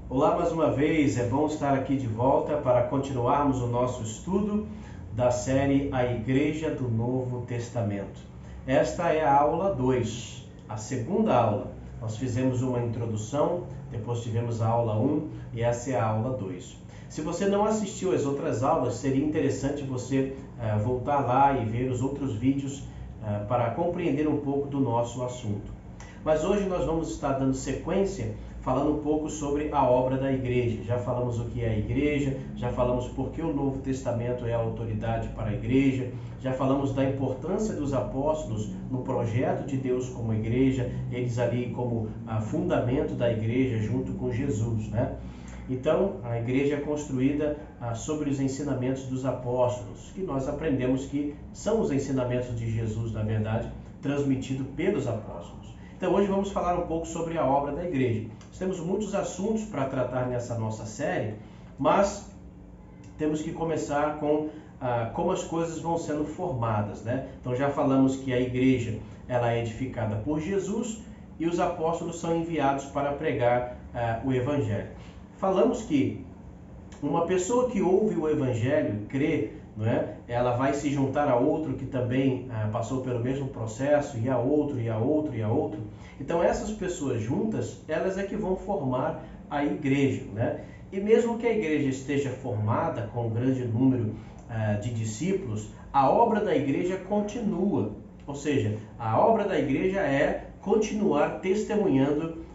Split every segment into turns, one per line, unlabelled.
Olá mais uma vez, é bom estar aqui de volta para continuarmos o nosso estudo da série A Igreja do Novo Testamento. Esta é a aula 2, a segunda aula. Nós fizemos uma introdução, depois tivemos a aula 1 e essa é a aula 2. Se você não assistiu às outras aulas, seria interessante você voltar lá e ver os outros vídeos para compreender um pouco do nosso assunto. Mas hoje nós vamos estar dando sequência falando um pouco sobre a obra da igreja. Já falamos o que é a igreja, já falamos por que o Novo Testamento é a autoridade para a igreja, já falamos da importância dos apóstolos no projeto de Deus como igreja, eles ali como fundamento da igreja junto com Jesus, né? Então, a igreja é construída sobre os ensinamentos dos apóstolos, que nós aprendemos que são os ensinamentos de Jesus, na verdade, transmitidos pelos apóstolos. Então hoje vamos falar um pouco sobre a obra da igreja. Nós temos muitos assuntos para tratar nessa nossa série, mas temos que começar com como as coisas vão sendo formadas, né? Então já falamos que a igreja ela é edificada por Jesus e os apóstolos são enviados para pregar o evangelho. Falamos que uma pessoa que ouve o evangelho, crê, não é? Ela vai se juntar a outro que também passou pelo mesmo processo, e a outro, e a outro, e a outro. Então essas pessoas juntas, elas é que vão formar a igreja, né? E mesmo que a igreja esteja formada com um grande número de discípulos, a obra da igreja continua. Ou seja, a obra da igreja é continuar testemunhando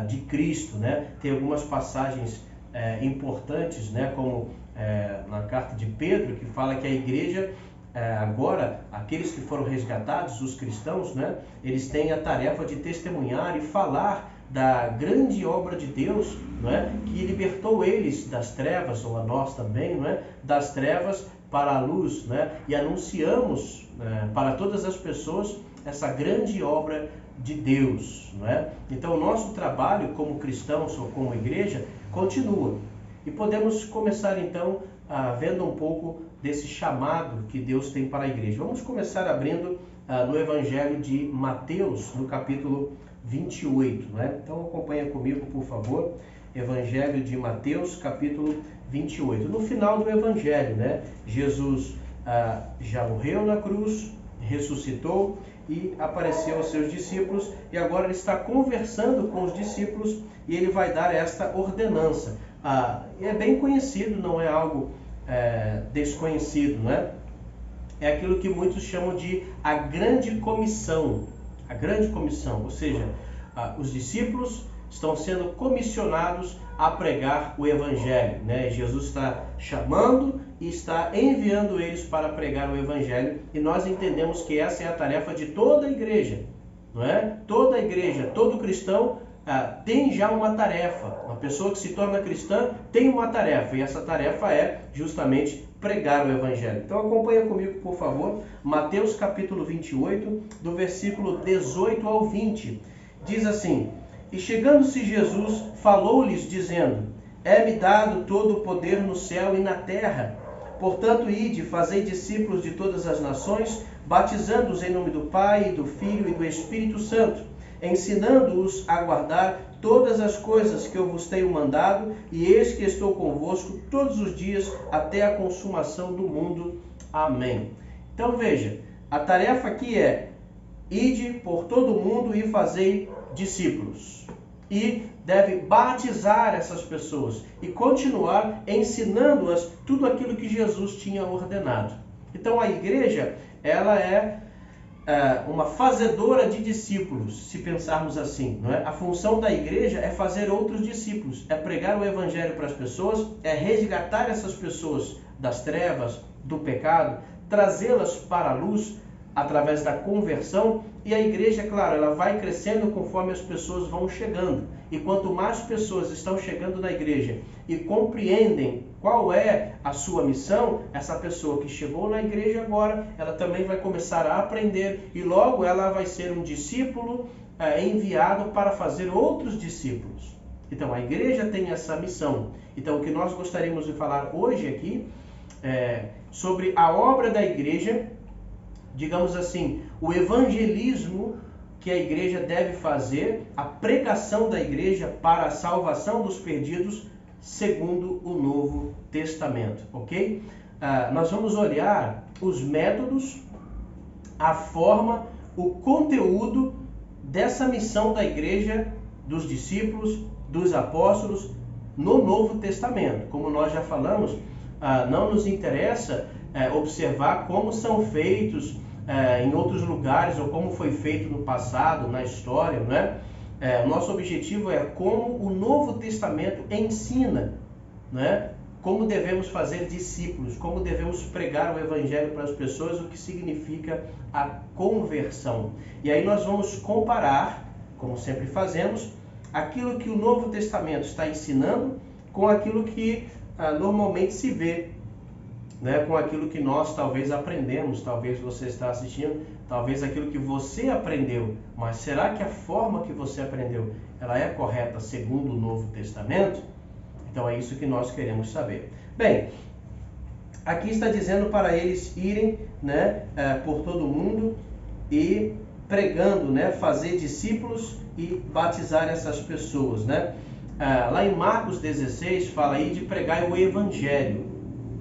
de Cristo, né? Tem algumas passagens importantes, né? Como na carta de Pedro, que fala que a igreja, agora, aqueles que foram resgatados, os cristãos, né? Eles têm a tarefa de testemunhar e falar da grande obra de Deus, não é? Que libertou eles das trevas, ou a nós também, não é? Das trevas para a luz, né? E anunciamos para todas as pessoas essa grande obra de Deus, não é? Então o nosso trabalho como cristãos ou como igreja continua. E podemos começar então vendo um pouco desse chamado que Deus tem para a igreja. Vamos começar abrindo no Evangelho de Mateus, no capítulo 28, né? Então acompanha comigo, por favor. Evangelho de Mateus, capítulo 28. No final do Evangelho, né? Jesus já morreu na cruz, ressuscitou e apareceu aos seus discípulos, e agora ele está conversando com os discípulos e ele vai dar esta ordenança. É bem conhecido, não é algo desconhecido, né? É aquilo que muitos chamam de a grande comissão. A grande comissão, ou seja, os discípulos estão sendo comissionados a pregar o evangelho, né? Jesus está chamando e está enviando eles para pregar o evangelho, e nós entendemos que essa é a tarefa de toda a igreja, não é? Toda a igreja, todo cristão tem já uma tarefa. Uma pessoa que se torna cristã tem uma tarefa, e essa tarefa é justamente pregar o evangelho. Então acompanha comigo, por favor, Mateus capítulo 28, do versículo 18 ao 20. Diz assim: E chegando-se Jesus, falou-lhes dizendo: É-me dado todo o poder no céu e na terra. Portanto, ide, fazei discípulos de todas as nações, batizando-os em nome do Pai, do Filho e do Espírito Santo, ensinando-os a guardar todas as coisas que eu vos tenho mandado, e eis que estou convosco todos os dias até a consumação do mundo. Amém. Então veja, a tarefa aqui é: ide por todo o mundo e fazei discípulos. E deve batizar essas pessoas e continuar ensinando-as tudo aquilo que Jesus tinha ordenado. Então a igreja, ela é uma fazedora de discípulos, se pensarmos assim, não é? A função da igreja é fazer outros discípulos, é pregar o evangelho para as pessoas, é resgatar essas pessoas das trevas, do pecado, trazê-las para a luz através da conversão. E a igreja, claro, ela vai crescendo conforme as pessoas vão chegando. E quanto mais pessoas estão chegando na igreja e compreendem qual é a sua missão, essa pessoa que chegou na igreja agora, ela também vai começar a aprender, e logo ela vai ser um discípulo enviado para fazer outros discípulos. Então a igreja tem essa missão. Então o que nós gostaríamos de falar hoje aqui é sobre a obra da igreja, digamos assim, o evangelismo que a igreja deve fazer, a pregação da igreja para a salvação dos perdidos, segundo o Novo Testamento, ok? Nós vamos olhar os métodos, a forma, o conteúdo dessa missão da igreja, dos discípulos, dos apóstolos, no Novo Testamento. Como nós já falamos, não nos interessa observar como são feitos em outros lugares ou como foi feito no passado, na história, não é? O nosso objetivo é como o Novo Testamento ensina, né? Como devemos fazer discípulos, como devemos pregar o Evangelho para as pessoas, o que significa a conversão. E aí nós vamos comparar, como sempre fazemos, aquilo que o Novo Testamento está ensinando com aquilo que normalmente se vê, né? Com aquilo que nós talvez aprendemos, talvez você está assistindo, talvez aquilo que você aprendeu, mas será que a forma que você aprendeu, ela é correta segundo o Novo Testamento? Então é isso que nós queremos saber. Bem, aqui está dizendo para eles irem, né, por todo o mundo e pregando, né, fazer discípulos e batizar essas pessoas, né? Lá em Marcos 16 fala aí de pregar o Evangelho,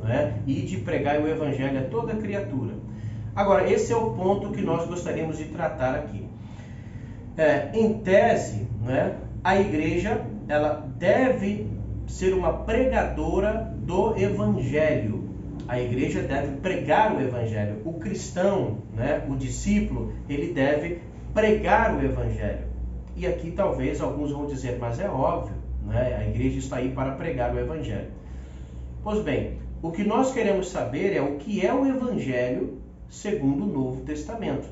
né? E de pregar o Evangelho a toda criatura. Agora, esse é o ponto que nós gostaríamos de tratar aqui. Em tese, né, a igreja ela deve ser uma pregadora do Evangelho. A igreja deve pregar o Evangelho. O cristão, né, o discípulo, ele deve pregar o Evangelho. E aqui talvez alguns vão dizer, mas é óbvio, né, a igreja está aí para pregar o Evangelho. Pois bem, o que nós queremos saber é o que é o Evangelho segundo o Novo Testamento.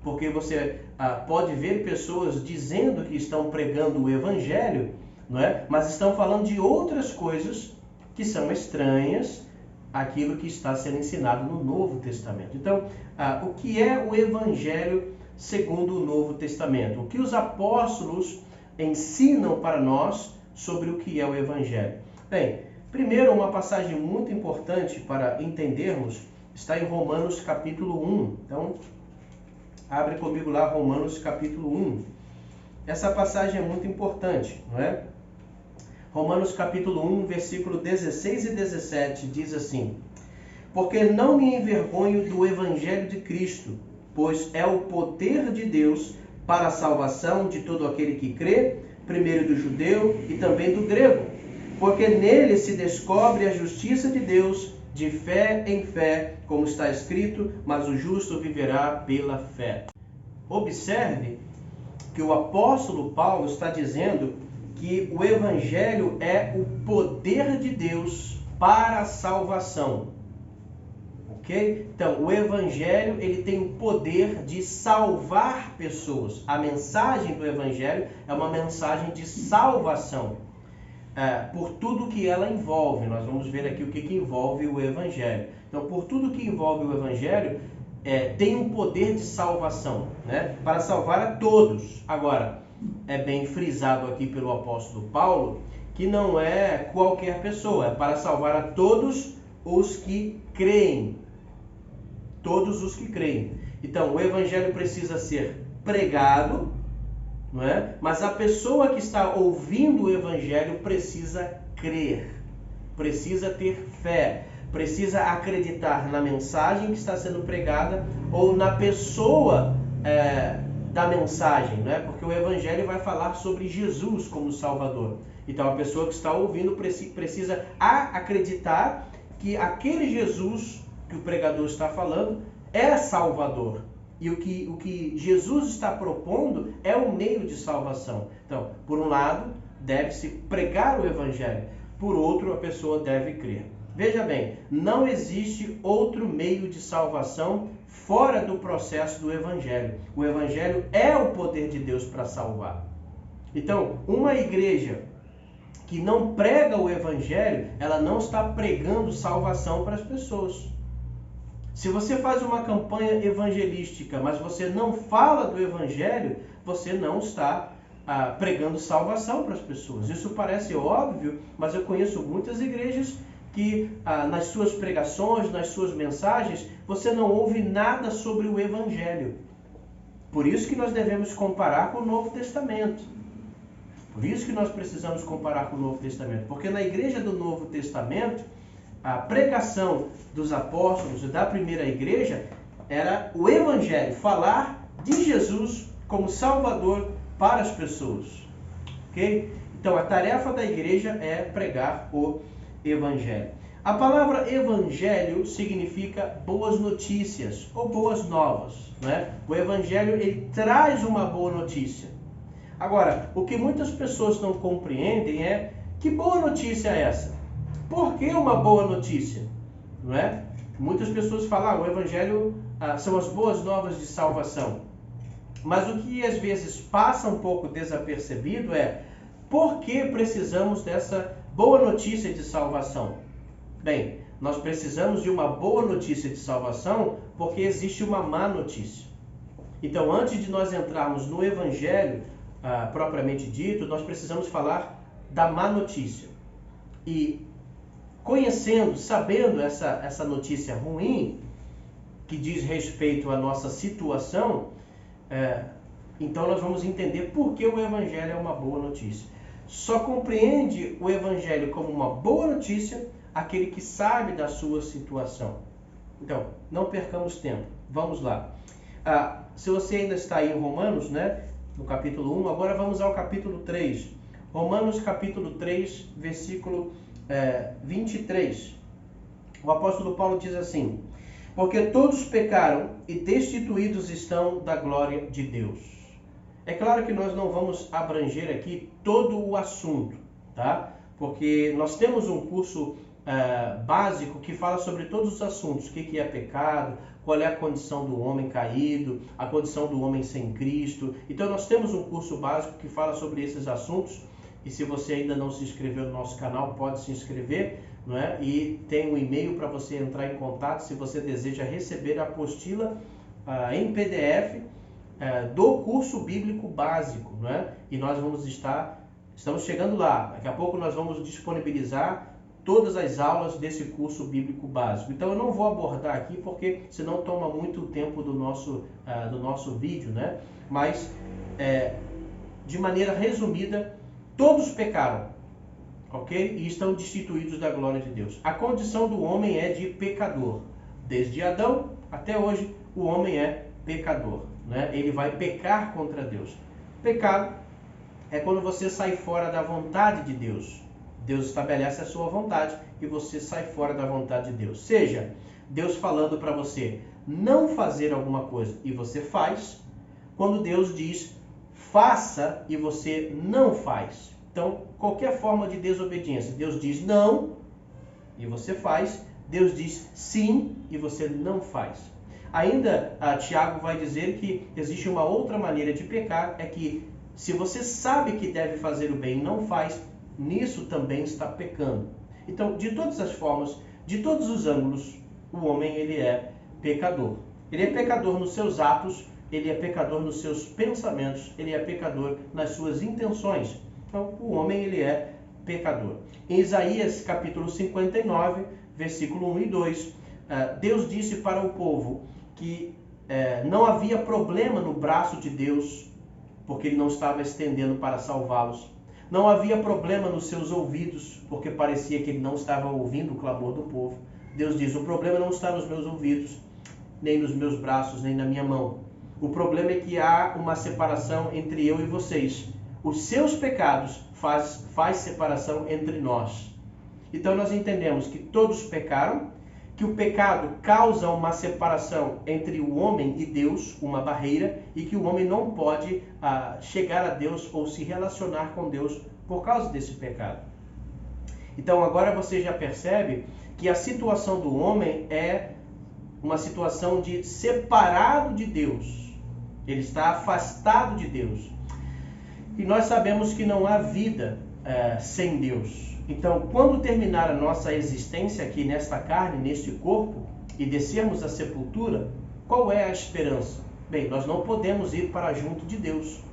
Porque você pode ver pessoas dizendo que estão pregando o Evangelho, não é? Mas estão falando de outras coisas que são estranhas àquilo que está sendo ensinado no Novo Testamento. Então, o que é o Evangelho segundo o Novo Testamento? O que os apóstolos ensinam para nós sobre o que é o Evangelho? Bem, primeiro, uma passagem muito importante para entendermos está em Romanos capítulo 1. Então, abre comigo lá Romanos capítulo 1. Essa passagem é muito importante, não é? Romanos capítulo 1, versículo 16 e 17 diz assim: porque não me envergonho do Evangelho de Cristo, pois é o poder de Deus para a salvação de todo aquele que crê, primeiro do judeu e também do grego, porque nele se descobre a justiça de Deus de fé em fé, como está escrito, mas o justo viverá pela fé. Observe que o apóstolo Paulo está dizendo que o Evangelho é o poder de Deus para a salvação. Ok? Então, o Evangelho ele tem o poder de salvar pessoas. A mensagem do Evangelho é uma mensagem de salvação. Por tudo que ela envolve. Nós vamos ver aqui o que envolve o Evangelho. Então, por tudo que envolve o Evangelho, tem um poder de salvação, né? Para salvar a todos. Agora, é bem frisado aqui pelo apóstolo Paulo que não é qualquer pessoa, é para salvar a todos os que creem. Todos os que creem. Então, o Evangelho precisa ser pregado, não é? Mas a pessoa que está ouvindo o Evangelho precisa crer, precisa ter fé, precisa acreditar na mensagem que está sendo pregada ou na pessoa da mensagem, né? Porque o Evangelho vai falar sobre Jesus como Salvador. Então a pessoa que está ouvindo precisa acreditar que aquele Jesus que o pregador está falando é Salvador. E o que Jesus está propondo é o meio de salvação. Então, por um lado, deve-se pregar o Evangelho. Por outro, a pessoa deve crer. Veja bem, não existe outro meio de salvação fora do processo do Evangelho. O Evangelho é o poder de Deus para salvar. Então, uma igreja que não prega o Evangelho, ela não está pregando salvação para as pessoas. Se você faz uma campanha evangelística, mas você não fala do Evangelho, você não está pregando salvação para as pessoas. Isso parece óbvio, mas eu conheço muitas igrejas que nas suas pregações, nas suas mensagens, você não ouve nada sobre o Evangelho. Por isso que nós devemos comparar com o Novo Testamento. Por isso que nós precisamos comparar com o Novo Testamento. Porque na igreja do Novo Testamento, a pregação dos apóstolos e da primeira igreja era o Evangelho, falar de Jesus como Salvador para as pessoas. Ok? Então a tarefa da igreja é pregar o Evangelho. A palavra Evangelho significa boas notícias ou boas novas, né? O Evangelho ele traz uma boa notícia. Agora, o que muitas pessoas não compreendem é que boa notícia é essa? Por que uma boa notícia? Não é? Muitas pessoas falam, o Evangelho são as boas novas de salvação. Mas o que às vezes passa um pouco desapercebido é por que precisamos dessa boa notícia de salvação? Bem, nós precisamos de uma boa notícia de salvação porque existe uma má notícia. Então, antes de nós entrarmos no Evangelho propriamente dito, nós precisamos falar da má notícia. E conhecendo, sabendo essa notícia ruim, que diz respeito à nossa situação, então nós vamos entender por que o Evangelho é uma boa notícia. Só compreende o Evangelho como uma boa notícia aquele que sabe da sua situação. Então, não percamos tempo. Vamos lá. Se você ainda está aí em Romanos, né, no capítulo 1, agora vamos ao capítulo 3. Romanos capítulo 3, versículo 23. O apóstolo Paulo diz assim: porque todos pecaram e destituídos estão da glória de Deus. É claro que nós não vamos abranger aqui todo o assunto, tá? Porque nós temos um curso básico que fala sobre todos os assuntos. O que é pecado, qual é a condição do homem caído, a condição do homem sem Cristo. Então nós temos um curso básico que fala sobre esses assuntos. E se você ainda não se inscreveu no nosso canal, pode se inscrever, não é? E tem um e-mail para você entrar em contato se você deseja receber a apostila em PDF do curso bíblico básico, não é? E nós estamos chegando lá. Daqui a pouco nós vamos disponibilizar todas as aulas desse curso bíblico básico. Então eu não vou abordar aqui porque senão toma muito tempo do nosso vídeo, né? Mas de maneira resumida, todos pecaram, ok? E estão destituídos da glória de Deus. A condição do homem é de pecador. Desde Adão até hoje, o homem é pecador, né? Ele vai pecar contra Deus. Pecado é quando você sai fora da vontade de Deus. Deus estabelece a sua vontade e você sai fora da vontade de Deus. Seja Deus falando para você não fazer alguma coisa e você faz, quando Deus diz faça e você não faz. Então, qualquer forma de desobediência, Deus diz não e você faz, Deus diz sim e você não faz. Ainda, Tiago vai dizer que existe uma outra maneira de pecar, é que se você sabe que deve fazer o bem e não faz, nisso também está pecando. Então, de todas as formas, de todos os ângulos, o homem ele é pecador. Ele é pecador nos seus atos, ele é pecador nos seus pensamentos, ele é pecador nas suas intenções. Então, o homem ele é pecador. Em Isaías capítulo 59, versículo 1 e 2, Deus disse para o povo que não havia problema no braço de Deus, porque ele não estava estendendo para salvá-los. Não havia problema nos seus ouvidos, porque parecia que ele não estava ouvindo o clamor do povo. Deus diz, o problema não está nos meus ouvidos, nem nos meus braços, nem na minha mão. O problema é que há uma separação entre eu e vocês. Os seus pecados faz separação entre nós. Então nós entendemos que todos pecaram, que o pecado causa uma separação entre o homem e Deus, uma barreira, e que o homem não pode chegar a Deus ou se relacionar com Deus por causa desse pecado. Então agora você já percebe que a situação do homem é uma situação de separado de Deus. Ele está afastado de Deus. E nós sabemos que não há vida sem Deus. Então, quando terminar a nossa existência aqui nesta carne, neste corpo, e descermos à sepultura, qual é a esperança? Bem, nós não podemos ir para junto de Deus,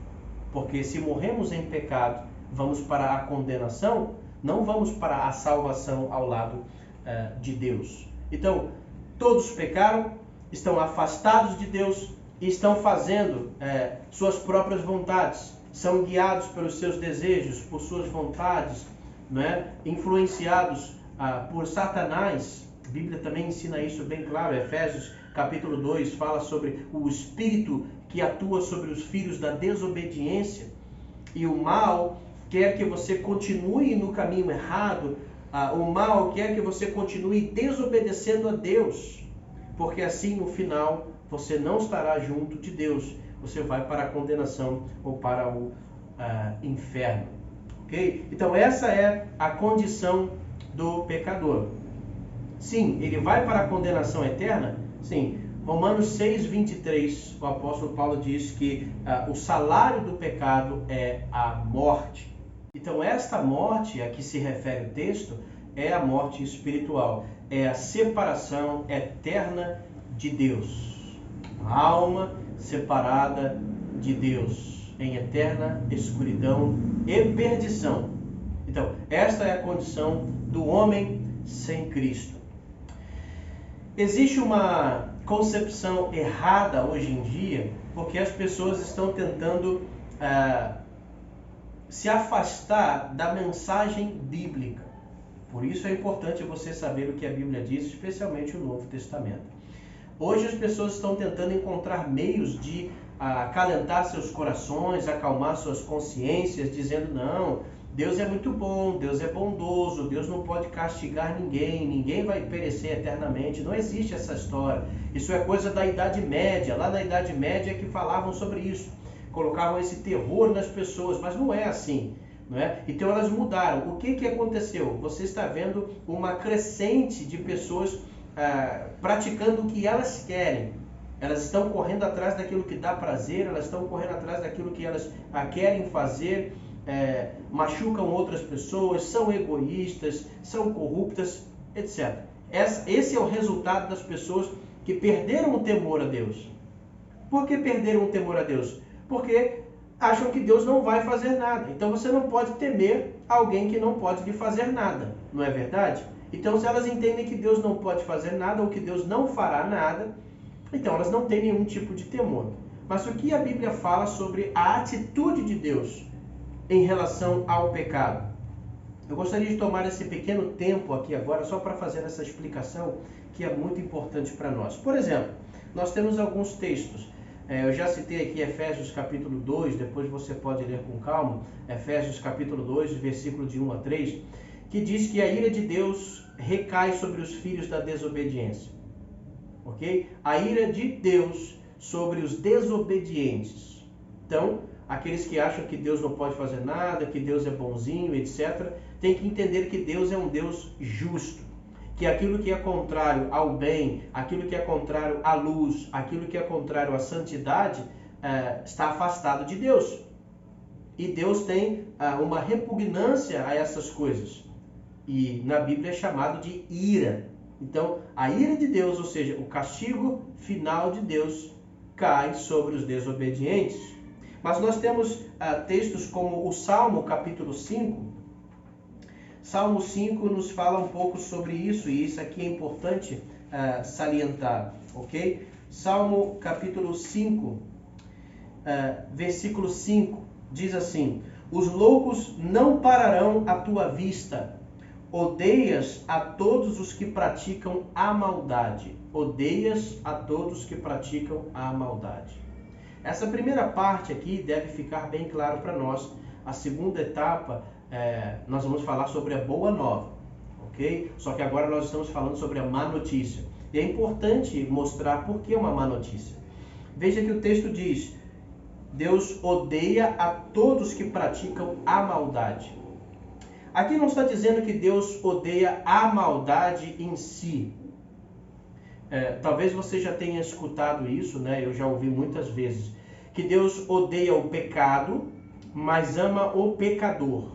porque se morremos em pecado, vamos para a condenação, não vamos para a salvação ao lado de Deus. Então, todos pecaram, estão afastados de Deus, e estão fazendo suas próprias vontades, são guiados pelos seus desejos, por suas vontades, né? Influenciados por Satanás. A Bíblia também ensina isso bem claro. Efésios capítulo 2 fala sobre o espírito que atua sobre os filhos da desobediência, e o mal quer que você continue no caminho errado. O mal quer que você continue desobedecendo a Deus, porque assim no final você não estará junto de Deus, você vai para a condenação ou para o inferno. Ok? Então essa é a condição do pecador. Sim, ele vai para a condenação eterna? Sim. Romanos 6:23, o apóstolo Paulo diz que o salário do pecado é a morte. Então esta morte a que se refere o texto é a morte espiritual, é a separação eterna de Deus. A alma separada de Deus, em eterna escuridão e perdição. Então, esta é a condição do homem sem Cristo. Existe uma concepção errada hoje em dia, porque as pessoas estão tentando se afastar da mensagem bíblica. Por isso é importante você saber o que a Bíblia diz, especialmente o Novo Testamento. Hoje as pessoas estão tentando encontrar meios de acalentar seus corações, acalmar suas consciências, dizendo: não, Deus é muito bom, Deus é bondoso, Deus não pode castigar ninguém, ninguém vai perecer eternamente. Não existe essa história. Isso é coisa da Idade Média. Lá na Idade Média é que falavam sobre isso. Colocavam esse terror nas pessoas, mas não é assim. Não é? Então elas mudaram. O que aconteceu? Você está vendo uma crescente de pessoas praticando o que elas querem. Elas estão correndo atrás daquilo que dá prazer, elas estão correndo atrás daquilo que elas querem fazer, machucam outras pessoas, são egoístas, são corruptas, etc. Esse é o resultado das pessoas que perderam o temor a Deus. Por que perderam o temor a Deus? Porque acham que Deus não vai fazer nada. Então você não pode temer alguém que não pode lhe fazer nada, não é verdade? Então se elas entendem que Deus não pode fazer nada ou que Deus não fará nada, então elas não têm nenhum tipo de temor. Mas o que a Bíblia fala sobre a atitude de Deus em relação ao pecado? Eu gostaria de tomar esse pequeno tempo aqui agora só para fazer essa explicação que é muito importante para nós. Por exemplo, nós temos alguns textos. Eu já citei aqui Efésios capítulo 2, depois você pode ler com calma. Efésios capítulo 2, versículo de 1 a 3, que diz que a ira de Deus recai sobre os filhos da desobediência. Ok? A ira de Deus sobre os desobedientes. Então, aqueles que acham que Deus não pode fazer nada, que Deus é bonzinho, etc., tem que entender que Deus é um Deus justo. Que aquilo que é contrário ao bem, aquilo que é contrário à luz, aquilo que é contrário à santidade, está afastado de Deus. E Deus tem uma repugnância a essas coisas. E na Bíblia é chamado de ira. Então, a ira de Deus, ou seja, o castigo final de Deus, cai sobre os desobedientes. Mas nós temos textos como o Salmo capítulo 5. Salmo 5 nos fala um pouco sobre isso, e isso aqui é importante salientar, ok? Salmo capítulo 5, versículo 5, diz assim: os loucos não pararão à tua vista, odeias a todos os que praticam a maldade. Odeias a todos que praticam a maldade. Essa primeira parte aqui deve ficar bem claro para nós. A segunda etapa, nós vamos falar sobre a boa nova, ok? Só que agora nós estamos falando sobre a má notícia. E é importante mostrar por que uma má notícia. Veja que o texto diz: Deus odeia a todos que praticam a maldade. Aqui não está dizendo que Deus odeia a maldade em si. Talvez você já tenha escutado isso, né? Eu já ouvi muitas vezes. Que Deus odeia o pecado, mas ama o pecador.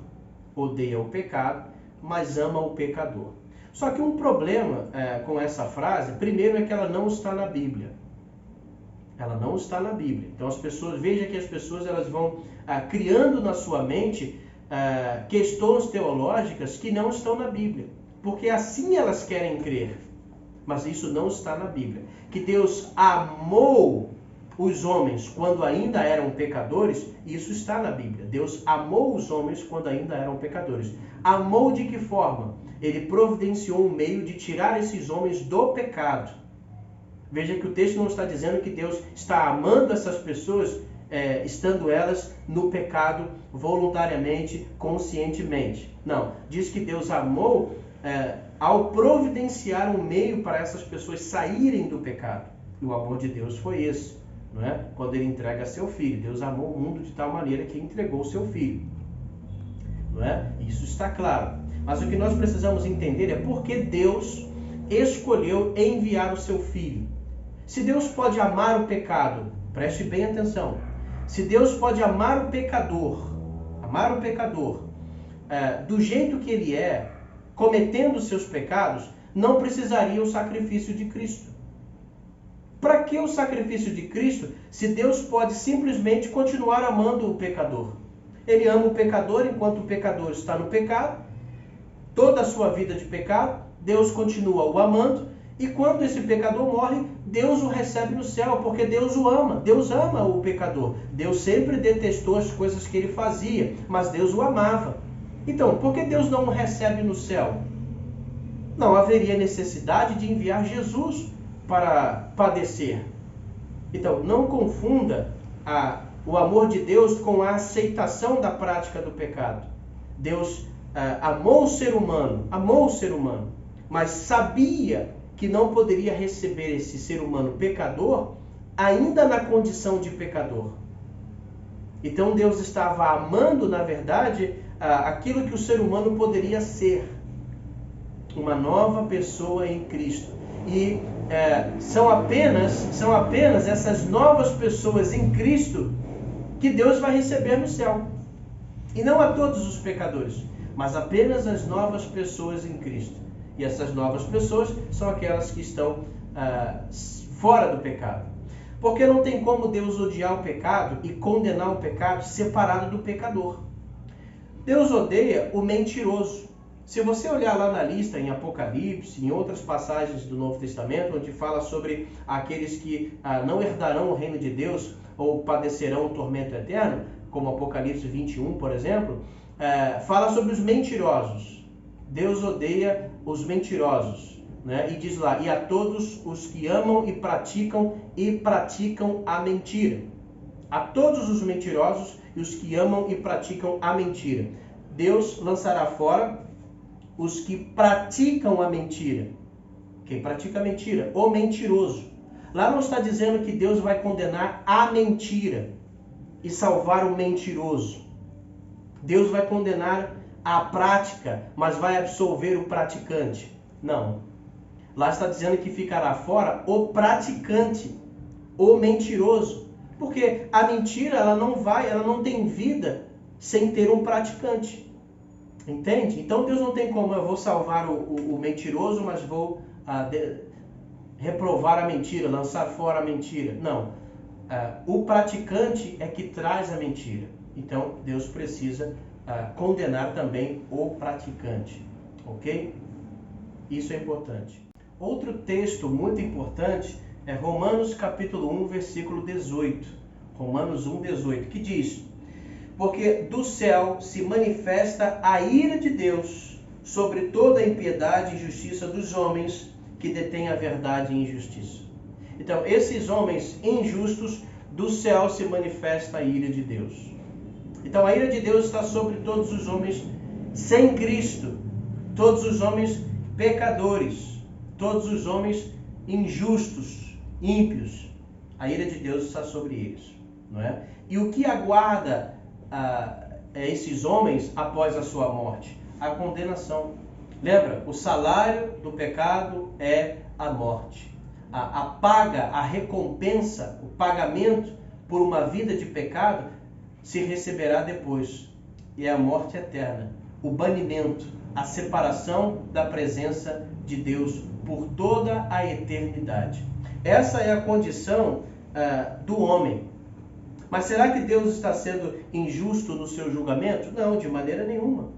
Odeia o pecado, mas ama o pecador. Só que um problema com essa frase, primeiro, é que ela não está na Bíblia. Ela não está na Bíblia. Então veja que as pessoas elas vão criando na sua mente questões teológicas que não estão na Bíblia. Porque assim elas querem crer. Mas isso não está na Bíblia. Que Deus amou os homens quando ainda eram pecadores, isso está na Bíblia. Deus amou os homens quando ainda eram pecadores. Amou de que forma? Ele providenciou um meio de tirar esses homens do pecado. Veja que o texto não está dizendo que Deus está amando essas pessoas, estando elas no pecado voluntariamente, conscientemente. Não, diz que Deus amou ao providenciar um meio para essas pessoas saírem do pecado. E o amor de Deus foi esse, não é? Quando ele entrega seu filho. Deus amou o mundo de tal maneira que entregou o seu filho. Não é? Isso está claro. Mas o que nós precisamos entender é por que Deus escolheu enviar o seu filho. Se Deus pode amar o pecado, preste bem atenção. Se Deus pode amar o pecador do jeito que ele é, cometendo seus pecados, não precisaria o sacrifício de Cristo. Para que o sacrifício de Cristo, se Deus pode simplesmente continuar amando o pecador? Ele ama o pecador enquanto o pecador está no pecado, toda a sua vida de pecado, Deus continua o amando, e quando esse pecador morre, Deus o recebe no céu, porque Deus o ama. Deus ama o pecador. Deus sempre detestou as coisas que ele fazia, mas Deus o amava. Então, por que Deus não o recebe no céu? Não haveria necessidade de enviar Jesus para padecer. Então, não confunda o amor de Deus com a aceitação da prática do pecado. Deus amou o ser humano, mas sabia que não poderia receber esse ser humano pecador ainda na condição de pecador. Então Deus estava amando, na verdade, aquilo que o ser humano poderia ser, uma nova pessoa em Cristo. E são apenas essas novas pessoas em Cristo que Deus vai receber no céu. E não a todos os pecadores, mas apenas as novas pessoas em Cristo. E essas novas pessoas são aquelas que estão fora do pecado. Porque não tem como Deus odiar o pecado e condenar o pecado separado do pecador. Deus odeia o mentiroso. Se você olhar lá na lista em Apocalipse, em outras passagens do Novo Testamento, onde fala sobre aqueles que não herdarão o reino de Deus ou padecerão o tormento eterno, como Apocalipse 21, por exemplo, fala sobre os mentirosos. Deus odeia os mentirosos, né? E diz lá, e a todos os que amam e praticam a mentira. A todos os mentirosos e os que amam e praticam a mentira. Deus lançará fora os que praticam a mentira. Quem pratica a mentira? O mentiroso. Lá não está dizendo que Deus vai condenar a mentira e salvar o mentiroso. Deus vai condenar a prática, mas vai absolver o praticante. Não. Lá está dizendo que ficará fora o praticante, o mentiroso. Porque a mentira, ela não tem vida sem ter um praticante. Entende? Então Deus não tem como, eu vou salvar o mentiroso, mas vou reprovar a mentira, lançar fora a mentira. Não. O praticante é que traz a mentira. Então Deus precisa condenar também o praticante, ok? Isso é importante. Outro texto muito importante é Romanos capítulo 1, versículo 18. Romanos 1, 18, que diz: porque do céu se manifesta a ira de Deus sobre toda a impiedade e injustiça dos homens que detêm a verdade e injustiça. Então, esses homens injustos, do céu se manifesta a ira de Deus. Então a ira de Deus está sobre todos os homens sem Cristo, todos os homens pecadores, todos os homens injustos, ímpios. A ira de Deus está sobre eles, não é? E o que aguarda esses homens após a sua morte? A condenação. Lembra? O salário do pecado é a morte. A paga, a recompensa, o pagamento por uma vida de pecado se receberá depois, e é a morte eterna, o banimento, a separação da presença de Deus por toda a eternidade. Essa é a condição do homem. Mas será que Deus está sendo injusto no seu julgamento? Não, de maneira nenhuma.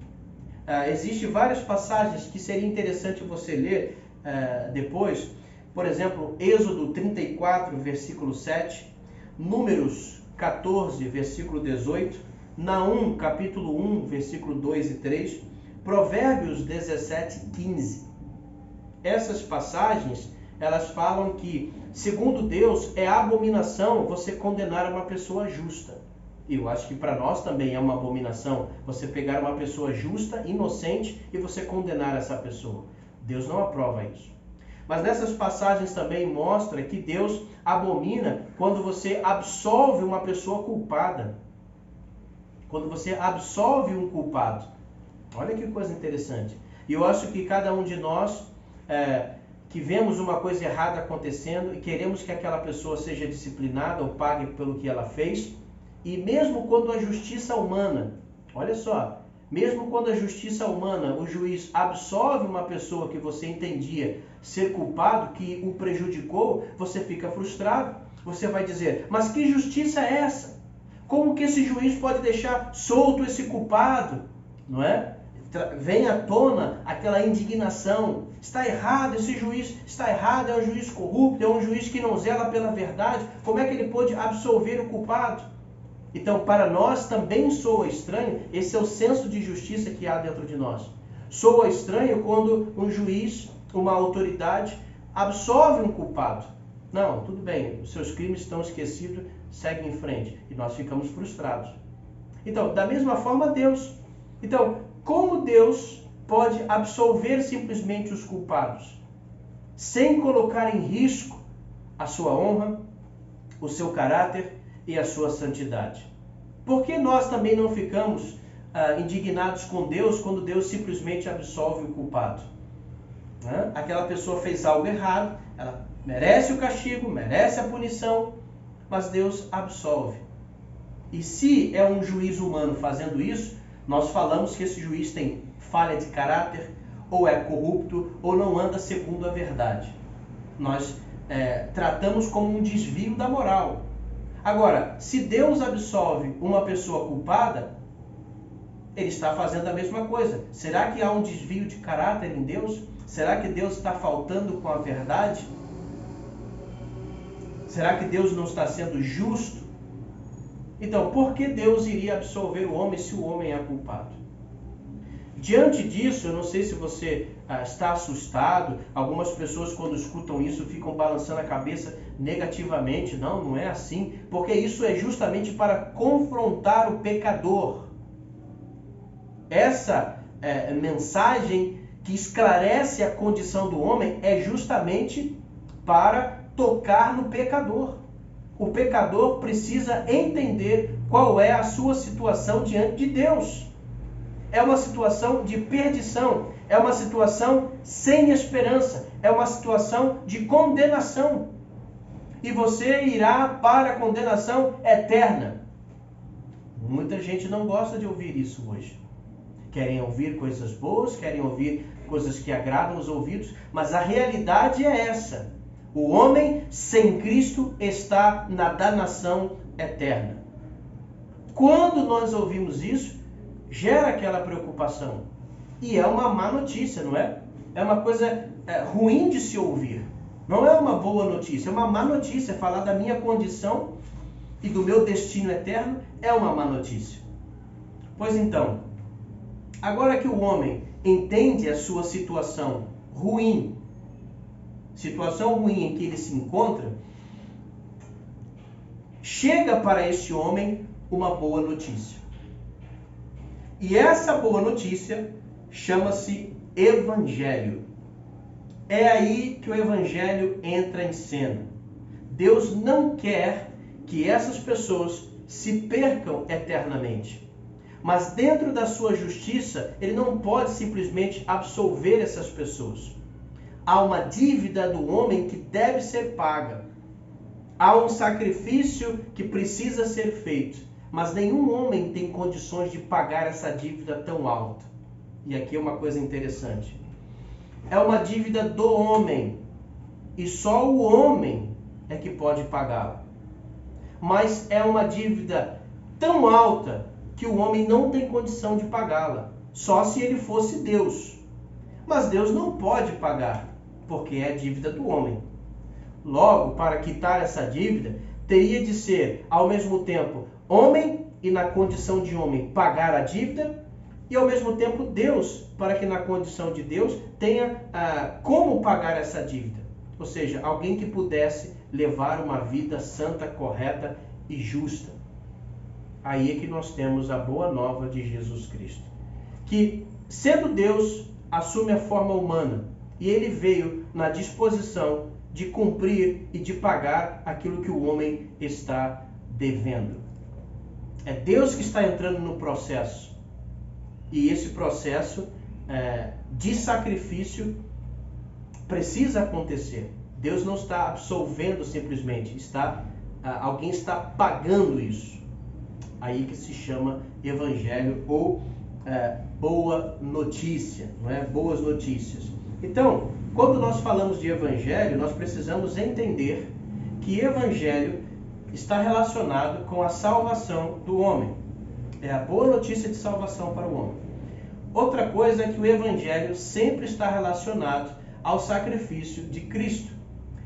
Existem várias passagens que seria interessante você ler depois. Por exemplo, Êxodo 34, versículo 7. Números 14, versículo 18, Naum, capítulo 1, versículo 2 e 3, Provérbios 17, 15. Essas passagens, elas falam que, segundo Deus, é abominação você condenar uma pessoa justa. Eu acho que para nós também é uma abominação você pegar uma pessoa justa, inocente, e você condenar essa pessoa. Deus não aprova isso. Mas nessas passagens também mostra que Deus abomina quando você absolve uma pessoa culpada. Quando você absolve um culpado. Olha que coisa interessante. E eu acho que cada um de nós que vemos uma coisa errada acontecendo e queremos que aquela pessoa seja disciplinada ou pague pelo que ela fez, e mesmo quando a justiça humana, olha só, mesmo quando a justiça humana, o juiz absolve uma pessoa que você entendia ser culpado, que o prejudicou, você fica frustrado. Você vai dizer, mas que justiça é essa? Como que esse juiz pode deixar solto esse culpado? Não é? Vem à tona aquela indignação. Está errado, esse juiz está errado, é um juiz corrupto, é um juiz que não zela pela verdade. Como é que ele pode absolver o culpado? Então, para nós também soa estranho, esse é o senso de justiça que há dentro de nós. Soa estranho quando um juiz, uma autoridade, absolve um culpado. Não, tudo bem, os seus crimes estão esquecidos, segue em frente. E nós ficamos frustrados. Então, da mesma forma, Deus. Então, como Deus pode absolver simplesmente os culpados, sem colocar em risco a sua honra, o seu caráter e a sua santidade? Por que nós também não ficamos indignados com Deus quando Deus simplesmente absolve o culpado? Aquela pessoa fez algo errado, ela merece o castigo, merece a punição, mas Deus absolve. E se é um juiz humano fazendo isso, nós falamos que esse juiz tem falha de caráter, ou é corrupto, ou não anda segundo a verdade. Nós tratamos como um desvio da moral. Agora, se Deus absolve uma pessoa culpada, ele está fazendo a mesma coisa. Será que há um desvio de caráter em Deus? Será que Deus está faltando com a verdade? Será que Deus não está sendo justo? Então, por que Deus iria absolver o homem se o homem é culpado? Diante disso, eu não sei se você está assustado. Algumas pessoas, quando escutam isso, ficam balançando a cabeça negativamente. Não, não é assim. Porque isso é justamente para confrontar o pecador. Essa mensagem que esclarece a condição do homem é justamente para tocar no pecador. O pecador precisa entender qual é a sua situação diante de Deus. É uma situação de perdição, é uma situação sem esperança, é uma situação de condenação. E você irá para a condenação eterna. Muita gente não gosta de ouvir isso hoje. Querem ouvir coisas boas, querem ouvir coisas que agradam os ouvidos, mas a realidade é essa. O homem sem Cristo está na danação eterna. Quando nós ouvimos isso, gera aquela preocupação. E é uma má notícia, não é? É uma coisa ruim de se ouvir. Não é uma boa notícia, é uma má notícia. Falar da minha condição e do meu destino eterno é uma má notícia. Pois então, agora que o homem entende a sua situação ruim em que ele se encontra, chega para este homem uma boa notícia. E essa boa notícia chama-se Evangelho. É aí que o Evangelho entra em cena. Deus não quer que essas pessoas se percam eternamente. Mas dentro da sua justiça, ele não pode simplesmente absolver essas pessoas. Há uma dívida do homem que deve ser paga. Há um sacrifício que precisa ser feito. Mas nenhum homem tem condições de pagar essa dívida tão alta. E aqui é uma coisa interessante. É uma dívida do homem. E só o homem é que pode pagá-la. Mas é uma dívida tão alta que o homem não tem condição de pagá-la. Só se ele fosse Deus. Mas Deus não pode pagar, porque é dívida do homem. Logo, para quitar essa dívida, teria de ser, ao mesmo tempo, homem e na condição de homem pagar a dívida, e ao mesmo tempo Deus, para que na condição de Deus tenha como pagar essa dívida. Ou seja, alguém que pudesse levar uma vida santa, correta e justa. Aí é que nós temos a boa nova de Jesus Cristo, que, sendo Deus, assume a forma humana, e ele veio na disposição de cumprir e de pagar aquilo que o homem está devendo. É Deus que está entrando no processo, e esse processo de sacrifício precisa acontecer. Deus não está absolvendo simplesmente, alguém está pagando isso. Aí que se chama evangelho ou boa notícia, não é? Boas notícias. Então, quando nós falamos de evangelho, nós precisamos entender que evangelho está relacionado com a salvação do homem. É a boa notícia de salvação para o homem. Outra coisa é que o evangelho sempre está relacionado ao sacrifício de Cristo.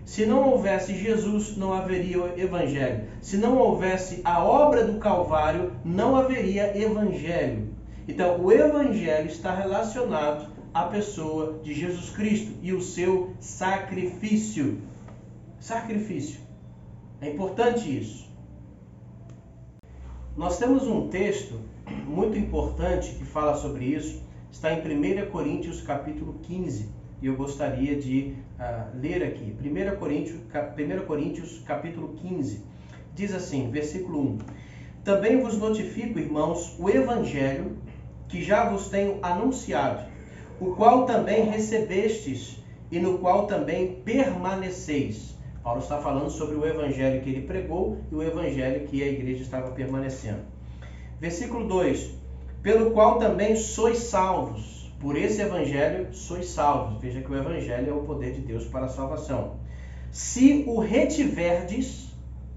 Se não houvesse Jesus, não haveria evangelho. Se não houvesse a obra do Calvário, não haveria evangelho. Então, o evangelho está relacionado à pessoa de Jesus Cristo e o seu sacrifício. Sacrifício. É importante isso. Nós temos um texto muito importante que fala sobre isso. Está em 1 Coríntios capítulo 15. E eu gostaria de ler aqui. 1 Coríntios capítulo 15. Diz assim, versículo 1. Também vos notifico, irmãos, o evangelho que já vos tenho anunciado, o qual também recebestes e no qual também permaneceis. Paulo está falando sobre o evangelho que ele pregou e o evangelho que a igreja estava permanecendo. Versículo 2. Pelo qual também sois salvos. Por esse evangelho sois salvos. Veja que o evangelho é o poder de Deus para a salvação. Se o retiverdes,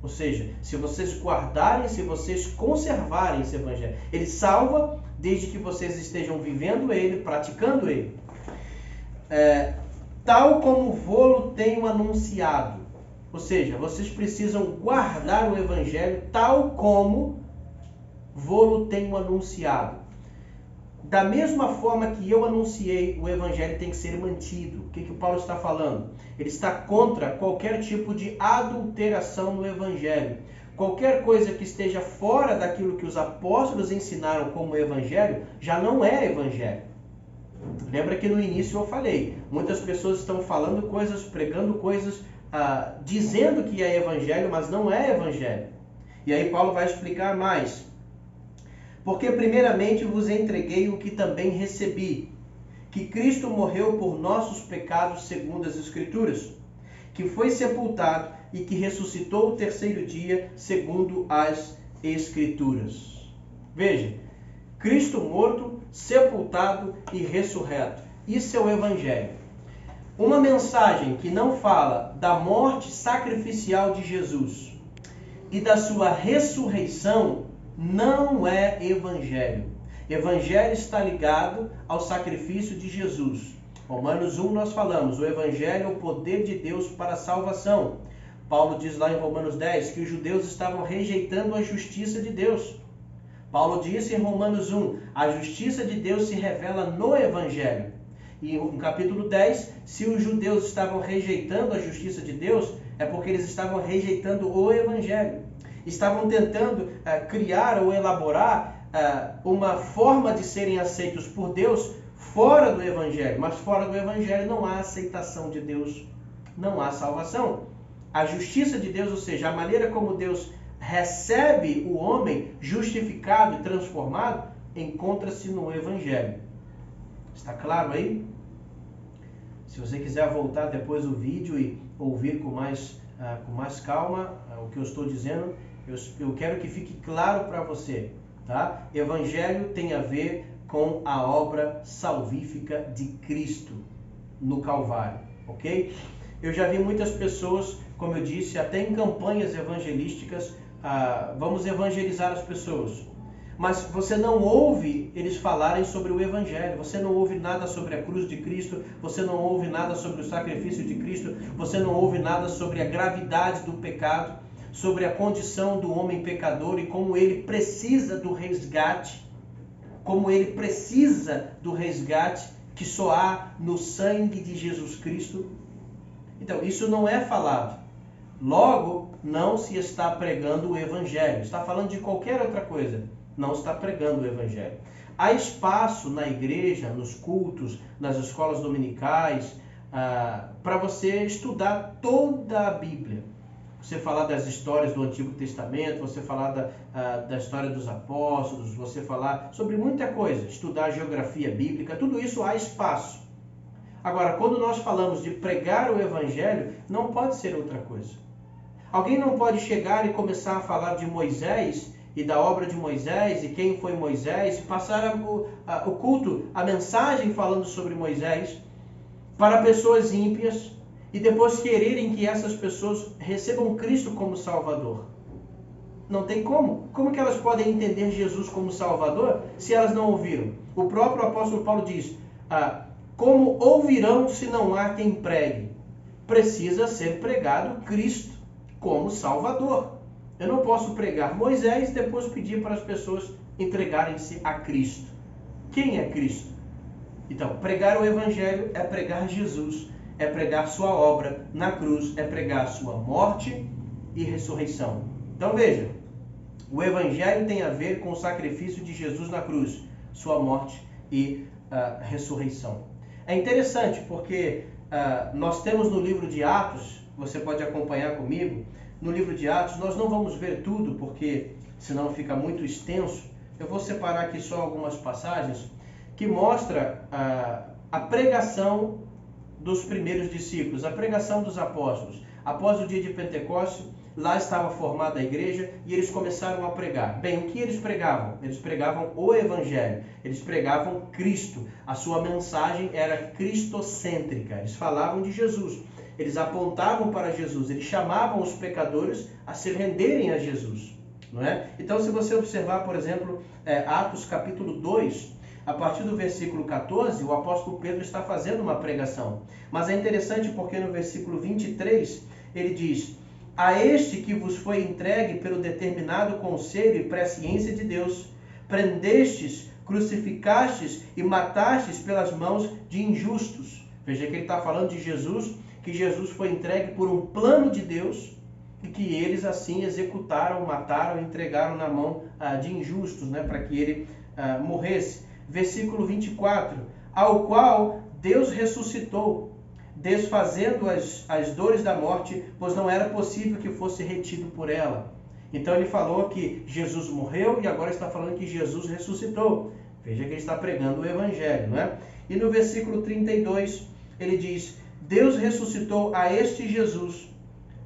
ou seja, se vocês guardarem, se vocês conservarem esse evangelho, ele salva desde que vocês estejam vivendo ele, praticando ele. Tal como vô-lo tenho anunciado. Ou seja, vocês precisam guardar o evangelho tal como vô-lo tenho anunciado. Da mesma forma que eu anunciei, o evangelho tem que ser mantido. O que o Paulo está falando? Ele está contra qualquer tipo de adulteração no evangelho. Qualquer coisa que esteja fora daquilo que os apóstolos ensinaram como evangelho, já não é evangelho. Lembra que no início eu falei, muitas pessoas estão falando coisas, pregando coisas, dizendo que é evangelho, mas não é evangelho. E aí Paulo vai explicar mais. Porque primeiramente vos entreguei o que também recebi, que Cristo morreu por nossos pecados segundo as Escrituras, que foi sepultado e que ressuscitou o terceiro dia segundo as Escrituras. Veja, Cristo morto, sepultado e ressurreto. Isso é o Evangelho. Uma mensagem que não fala da morte sacrificial de Jesus e da sua ressurreição não é evangelho. Evangelho está ligado ao sacrifício de Jesus. Romanos 1 nós falamos, o evangelho é o poder de Deus para a salvação. Paulo diz lá em Romanos 10 que os judeus estavam rejeitando a justiça de Deus. Paulo disse em Romanos 1, a justiça de Deus se revela no evangelho. E no capítulo 10, se os judeus estavam rejeitando a justiça de Deus, é porque eles estavam rejeitando o evangelho. Estavam tentando criar ou elaborar uma forma de serem aceitos por Deus fora do evangelho. Mas fora do evangelho não há aceitação de Deus, não há salvação. A justiça de Deus, ou seja, a maneira como Deus recebe o homem justificado e transformado, encontra-se no evangelho. Está claro aí? Se você quiser voltar depois do vídeo e ouvir com mais calma o que eu estou dizendo, eu quero que fique claro para você, tá? Evangelho tem a ver com a obra salvífica de Cristo no Calvário, ok? Eu já vi muitas pessoas, como eu disse, até em campanhas evangelísticas, vamos evangelizar as pessoas. Mas você não ouve eles falarem sobre o Evangelho, você não ouve nada sobre a cruz de Cristo, você não ouve nada sobre o sacrifício de Cristo, você não ouve nada sobre a gravidade do pecado, sobre a condição do homem pecador e como ele precisa do resgate, que só há no sangue de Jesus Cristo. Então, isso não é falado. Logo, não se está pregando o Evangelho. Está falando de qualquer outra coisa. Não está pregando o Evangelho. Há espaço na igreja, nos cultos, nas escolas dominicais, para você estudar toda a Bíblia. Você falar das histórias do Antigo Testamento, você falar da história dos apóstolos, você falar sobre muita coisa, estudar a geografia bíblica, tudo isso há espaço. Agora, quando nós falamos de pregar o Evangelho, não pode ser outra coisa. Alguém não pode chegar e começar a falar de Moisés e da obra de Moisés e quem foi Moisés, e passar o culto, a mensagem falando sobre Moisés para pessoas ímpias e depois quererem que essas pessoas recebam Cristo como Salvador. Não tem como. Como que elas podem entender Jesus como Salvador se elas não ouviram? O próprio apóstolo Paulo diz, como ouvirão se não há quem pregue? Precisa ser pregado Cristo como Salvador. Eu não posso pregar Moisés e depois pedir para as pessoas entregarem-se a Cristo. Quem é Cristo? Então, pregar o Evangelho é pregar Jesus, é pregar sua obra na cruz, é pregar sua morte e ressurreição. Então veja, o Evangelho tem a ver com o sacrifício de Jesus na cruz, sua morte e ressurreição. É interessante porque nós temos no livro de Atos, você pode acompanhar comigo, no livro de Atos, nós não vamos ver tudo porque senão fica muito extenso. Eu vou separar aqui só algumas passagens que mostra a pregação dos primeiros discípulos, a pregação dos apóstolos. Após o dia de Pentecostes, lá estava formada a igreja e eles começaram a pregar. Bem, o que eles pregavam? Eles pregavam o Evangelho, eles pregavam Cristo. A sua mensagem era cristocêntrica, eles falavam de Jesus, eles apontavam para Jesus, eles chamavam os pecadores a se renderem a Jesus. Não é? Então, se você observar, por exemplo, Atos capítulo 2, a partir do versículo 14, o apóstolo Pedro está fazendo uma pregação. Mas é interessante porque no versículo 23, ele diz: a este que vos foi entregue pelo determinado conselho e presciência de Deus, prendestes, crucificastes e matastes pelas mãos de injustos. Veja que ele está falando de Jesus, que Jesus foi entregue por um plano de Deus e que eles assim executaram, mataram, entregaram na mão de injustos, né, para que ele morresse. Versículo 24, ao qual Deus ressuscitou, desfazendo as dores da morte, pois não era possível que fosse retido por ela. Então ele falou que Jesus morreu e agora está falando que Jesus ressuscitou. Veja que ele está pregando o Evangelho, não é? E no versículo 32, ele diz: Deus ressuscitou a este Jesus,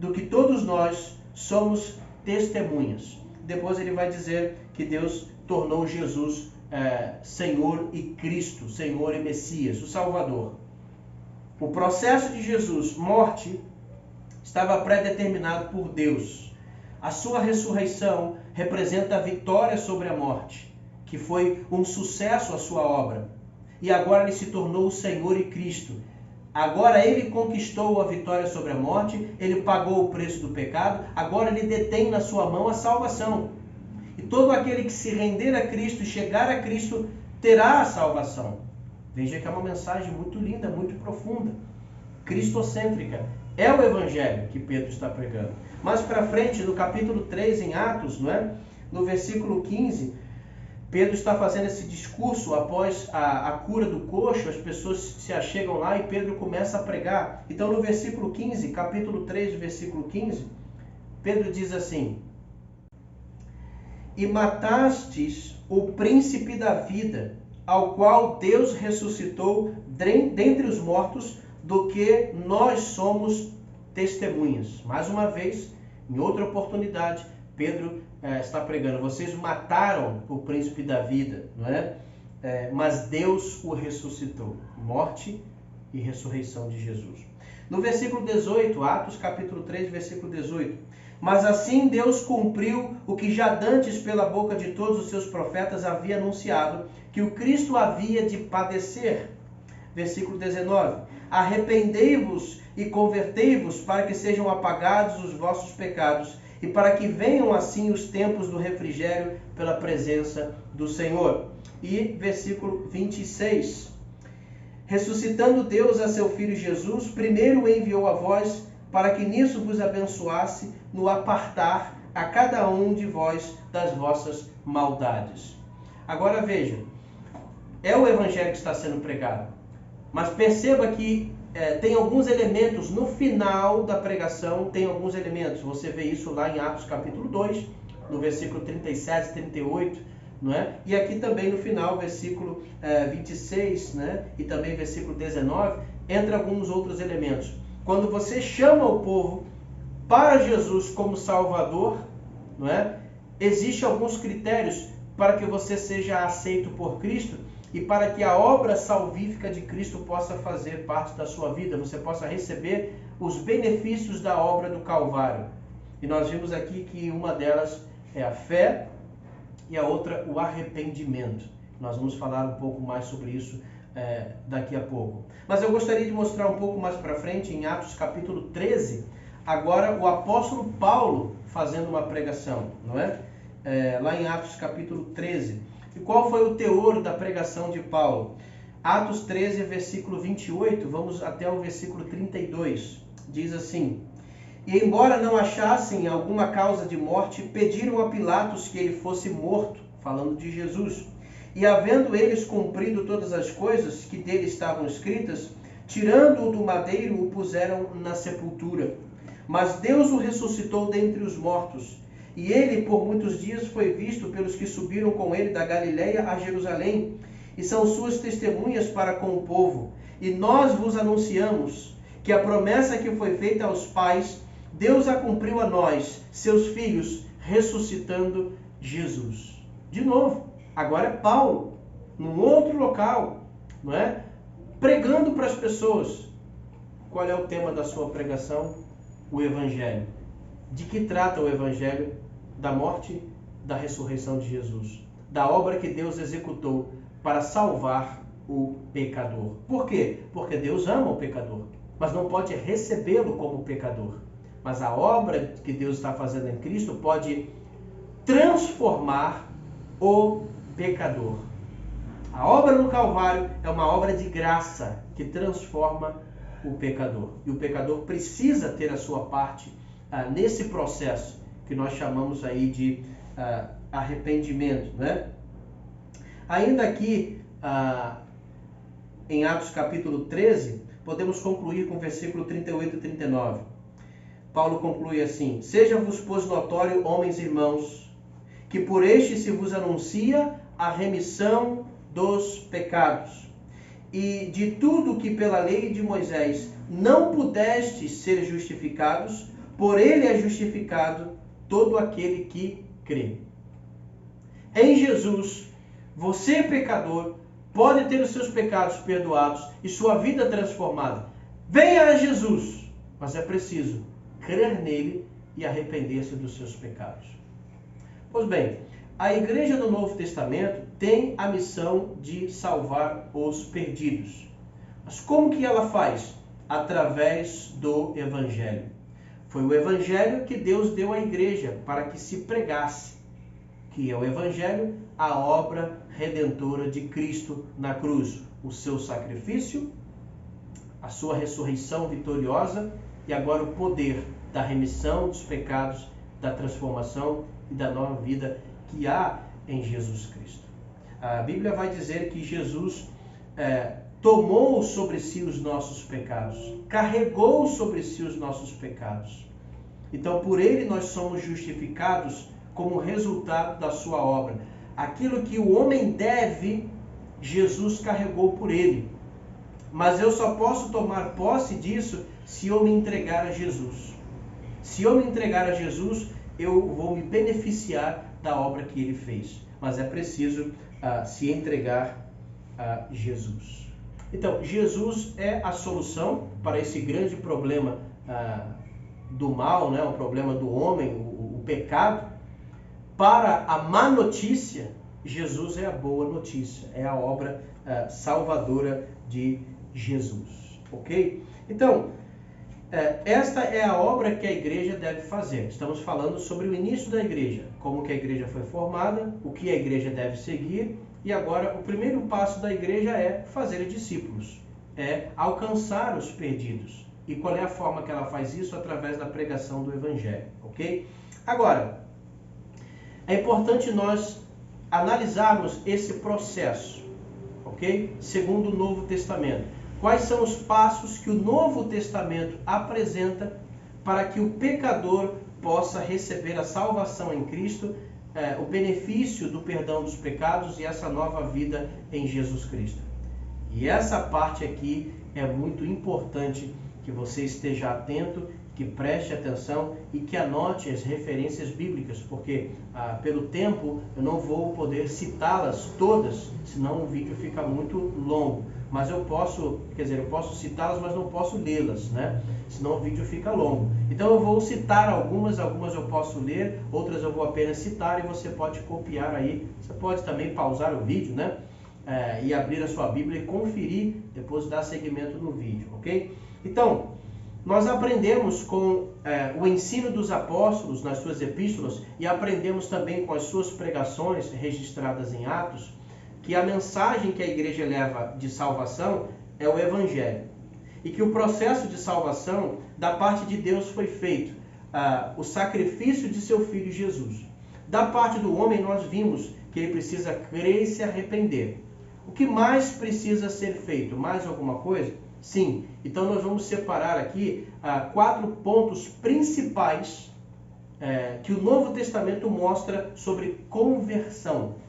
do que todos nós somos testemunhas. Depois ele vai dizer que Deus tornou Jesus Senhor e Cristo, Senhor e Messias, o Salvador. O processo de Jesus, morte, estava pré-determinado por Deus. A sua ressurreição representa a vitória sobre a morte, que foi um sucesso a sua obra. E agora ele se tornou o Senhor e Cristo. Agora ele conquistou a vitória sobre a morte, ele pagou o preço do pecado, agora ele detém na sua mão a salvação. E todo aquele que se render a Cristo e chegar a Cristo terá a salvação. Veja que é uma mensagem muito linda, muito profunda, cristocêntrica. É o Evangelho que Pedro está pregando. Mais para frente, no capítulo 3 em Atos, não é? No versículo 15, Pedro está fazendo esse discurso após a cura do coxo, as pessoas se achegam lá e Pedro começa a pregar. Então no versículo 15, capítulo 3, versículo 15, Pedro diz assim: e matastes o príncipe da vida, ao qual Deus ressuscitou dentre os mortos, do que nós somos testemunhas. Mais uma vez, em outra oportunidade, Pedro está pregando: vocês mataram o príncipe da vida, não é? Mas Deus o ressuscitou. Morte e ressurreição de Jesus. No versículo 18, Atos capítulo 3, versículo 18. Mas assim Deus cumpriu o que já dantes pela boca de todos os seus profetas havia anunciado, que o Cristo havia de padecer. Versículo 19. Arrependei-vos e convertei-vos para que sejam apagados os vossos pecados e para que venham assim os tempos do refrigério pela presença do Senhor. E versículo 26. Ressuscitando Deus a seu Filho Jesus, primeiro o enviou a vós, para que nisso vos abençoasse, no apartar a cada um de vós das vossas maldades. Agora veja, é o Evangelho que está sendo pregado, mas perceba que tem alguns elementos, no final da pregação tem alguns elementos. Você vê isso lá em Atos capítulo 2, no versículo 37 e 38, não é? E aqui também no final, versículo 26, né? E também versículo 19, entra alguns outros elementos. Quando você chama o povo para Jesus como Salvador, não é? Existem alguns critérios para que você seja aceito por Cristo e para que a obra salvífica de Cristo possa fazer parte da sua vida, você possa receber os benefícios da obra do Calvário. E nós vimos aqui que uma delas é a fé e a outra o arrependimento. Nós vamos falar um pouco mais sobre isso daqui a pouco. Mas eu gostaria de mostrar um pouco mais para frente, em Atos capítulo 13, agora o apóstolo Paulo fazendo uma pregação, não é? Lá em Atos capítulo 13. E qual foi o teor da pregação de Paulo? Atos 13, versículo 28, vamos até o versículo 32. Diz assim: E embora não achassem alguma causa de morte, pediram a Pilatos que ele fosse morto, falando de Jesus. E havendo eles cumprido todas as coisas que dele estavam escritas, tirando-o do madeiro, o puseram na sepultura. Mas Deus o ressuscitou dentre os mortos. E ele por muitos dias foi visto pelos que subiram com ele da Galiléia a Jerusalém, e são suas testemunhas para com o povo. E nós vos anunciamos que a promessa que foi feita aos pais, Deus a cumpriu a nós, seus filhos, ressuscitando Jesus. De novo, agora é Paulo, num outro local, não é? Pregando para as pessoas. Qual é o tema da sua pregação? O Evangelho. De que trata o Evangelho? Da morte, da ressurreição de Jesus, da obra que Deus executou para salvar o pecador. Por quê? Porque Deus ama o pecador, mas não pode recebê-lo como pecador. Mas a obra que Deus está fazendo em Cristo pode transformar o pecador. A obra no Calvário é uma obra de graça que transforma o pecador. E o pecador precisa ter a sua parte nesse processo que nós chamamos aí de arrependimento, né? Ainda aqui em Atos capítulo 13, podemos concluir com o versículo 38 e 39. Paulo conclui assim: Seja-vos, pois, notório, homens e irmãos, que por este se vos anuncia a remissão dos pecados, e de tudo que pela lei de Moisés não pudestes ser justificados, por ele é justificado todo aquele que crê. Em Jesus, você, pecador, pode ter os seus pecados perdoados e sua vida transformada. Venha a Jesus, mas é preciso crer nele e arrepender-se dos seus pecados. Pois bem, a Igreja do Novo Testamento tem a missão de salvar os perdidos. Mas como que ela faz? Através do Evangelho. Foi o Evangelho que Deus deu à igreja para que se pregasse, que é o Evangelho, a obra redentora de Cristo na cruz, o seu sacrifício, a sua ressurreição vitoriosa e agora o poder da remissão dos pecados, da transformação e da nova vida que há em Jesus Cristo. A Bíblia vai dizer que Jesus tomou sobre si os nossos pecados, carregou sobre si os nossos pecados. Então, por ele nós somos justificados como resultado da sua obra. Aquilo que o homem deve, Jesus carregou por ele. Mas eu só posso tomar posse disso se eu me entregar a Jesus. Se eu me entregar a Jesus, eu vou me beneficiar da obra que ele fez. Mas é preciso se entregar a Jesus. Então, Jesus é a solução para esse grande problema do mal, né? O problema do homem, o pecado. Para a má notícia, Jesus é a boa notícia, é a obra salvadora de Jesus, ok? Então, esta é a obra que a igreja deve fazer. Estamos falando sobre o início da igreja, como que a igreja foi formada, o que a igreja deve seguir, e agora o primeiro passo da igreja é fazer discípulos, é alcançar os perdidos. E qual é a forma que ela faz isso? Através da pregação do evangelho, ok? Agora, é importante nós analisarmos esse processo, ok? Segundo o Novo Testamento. Quais são os passos que o Novo Testamento apresenta para que o pecador possa receber a salvação em Cristo, o benefício do perdão dos pecados e essa nova vida em Jesus Cristo? E essa parte aqui é muito importante que você esteja atento, que preste atenção e que anote as referências bíblicas, porque pelo tempo eu não vou poder citá-las todas, senão o vídeo fica muito longo. Mas eu posso citá-las, mas não posso lê-las, né? Senão o vídeo fica longo. Então eu vou citar algumas eu posso ler, outras eu vou apenas citar e você pode copiar aí. Você pode também pausar o vídeo, né? E abrir a sua Bíblia e conferir, depois dar seguimento no vídeo, ok? Então, nós aprendemos com o ensino dos apóstolos nas suas epístolas e aprendemos também com as suas pregações registradas em Atos, que a mensagem que a igreja leva de salvação é o Evangelho. E que o processo de salvação da parte de Deus foi feito, o sacrifício de seu Filho Jesus. Da parte do homem nós vimos que ele precisa crer e se arrepender. O que mais precisa ser feito? Mais alguma coisa? Sim. Então nós vamos separar aqui 4 pontos principais que o Novo Testamento mostra sobre conversão.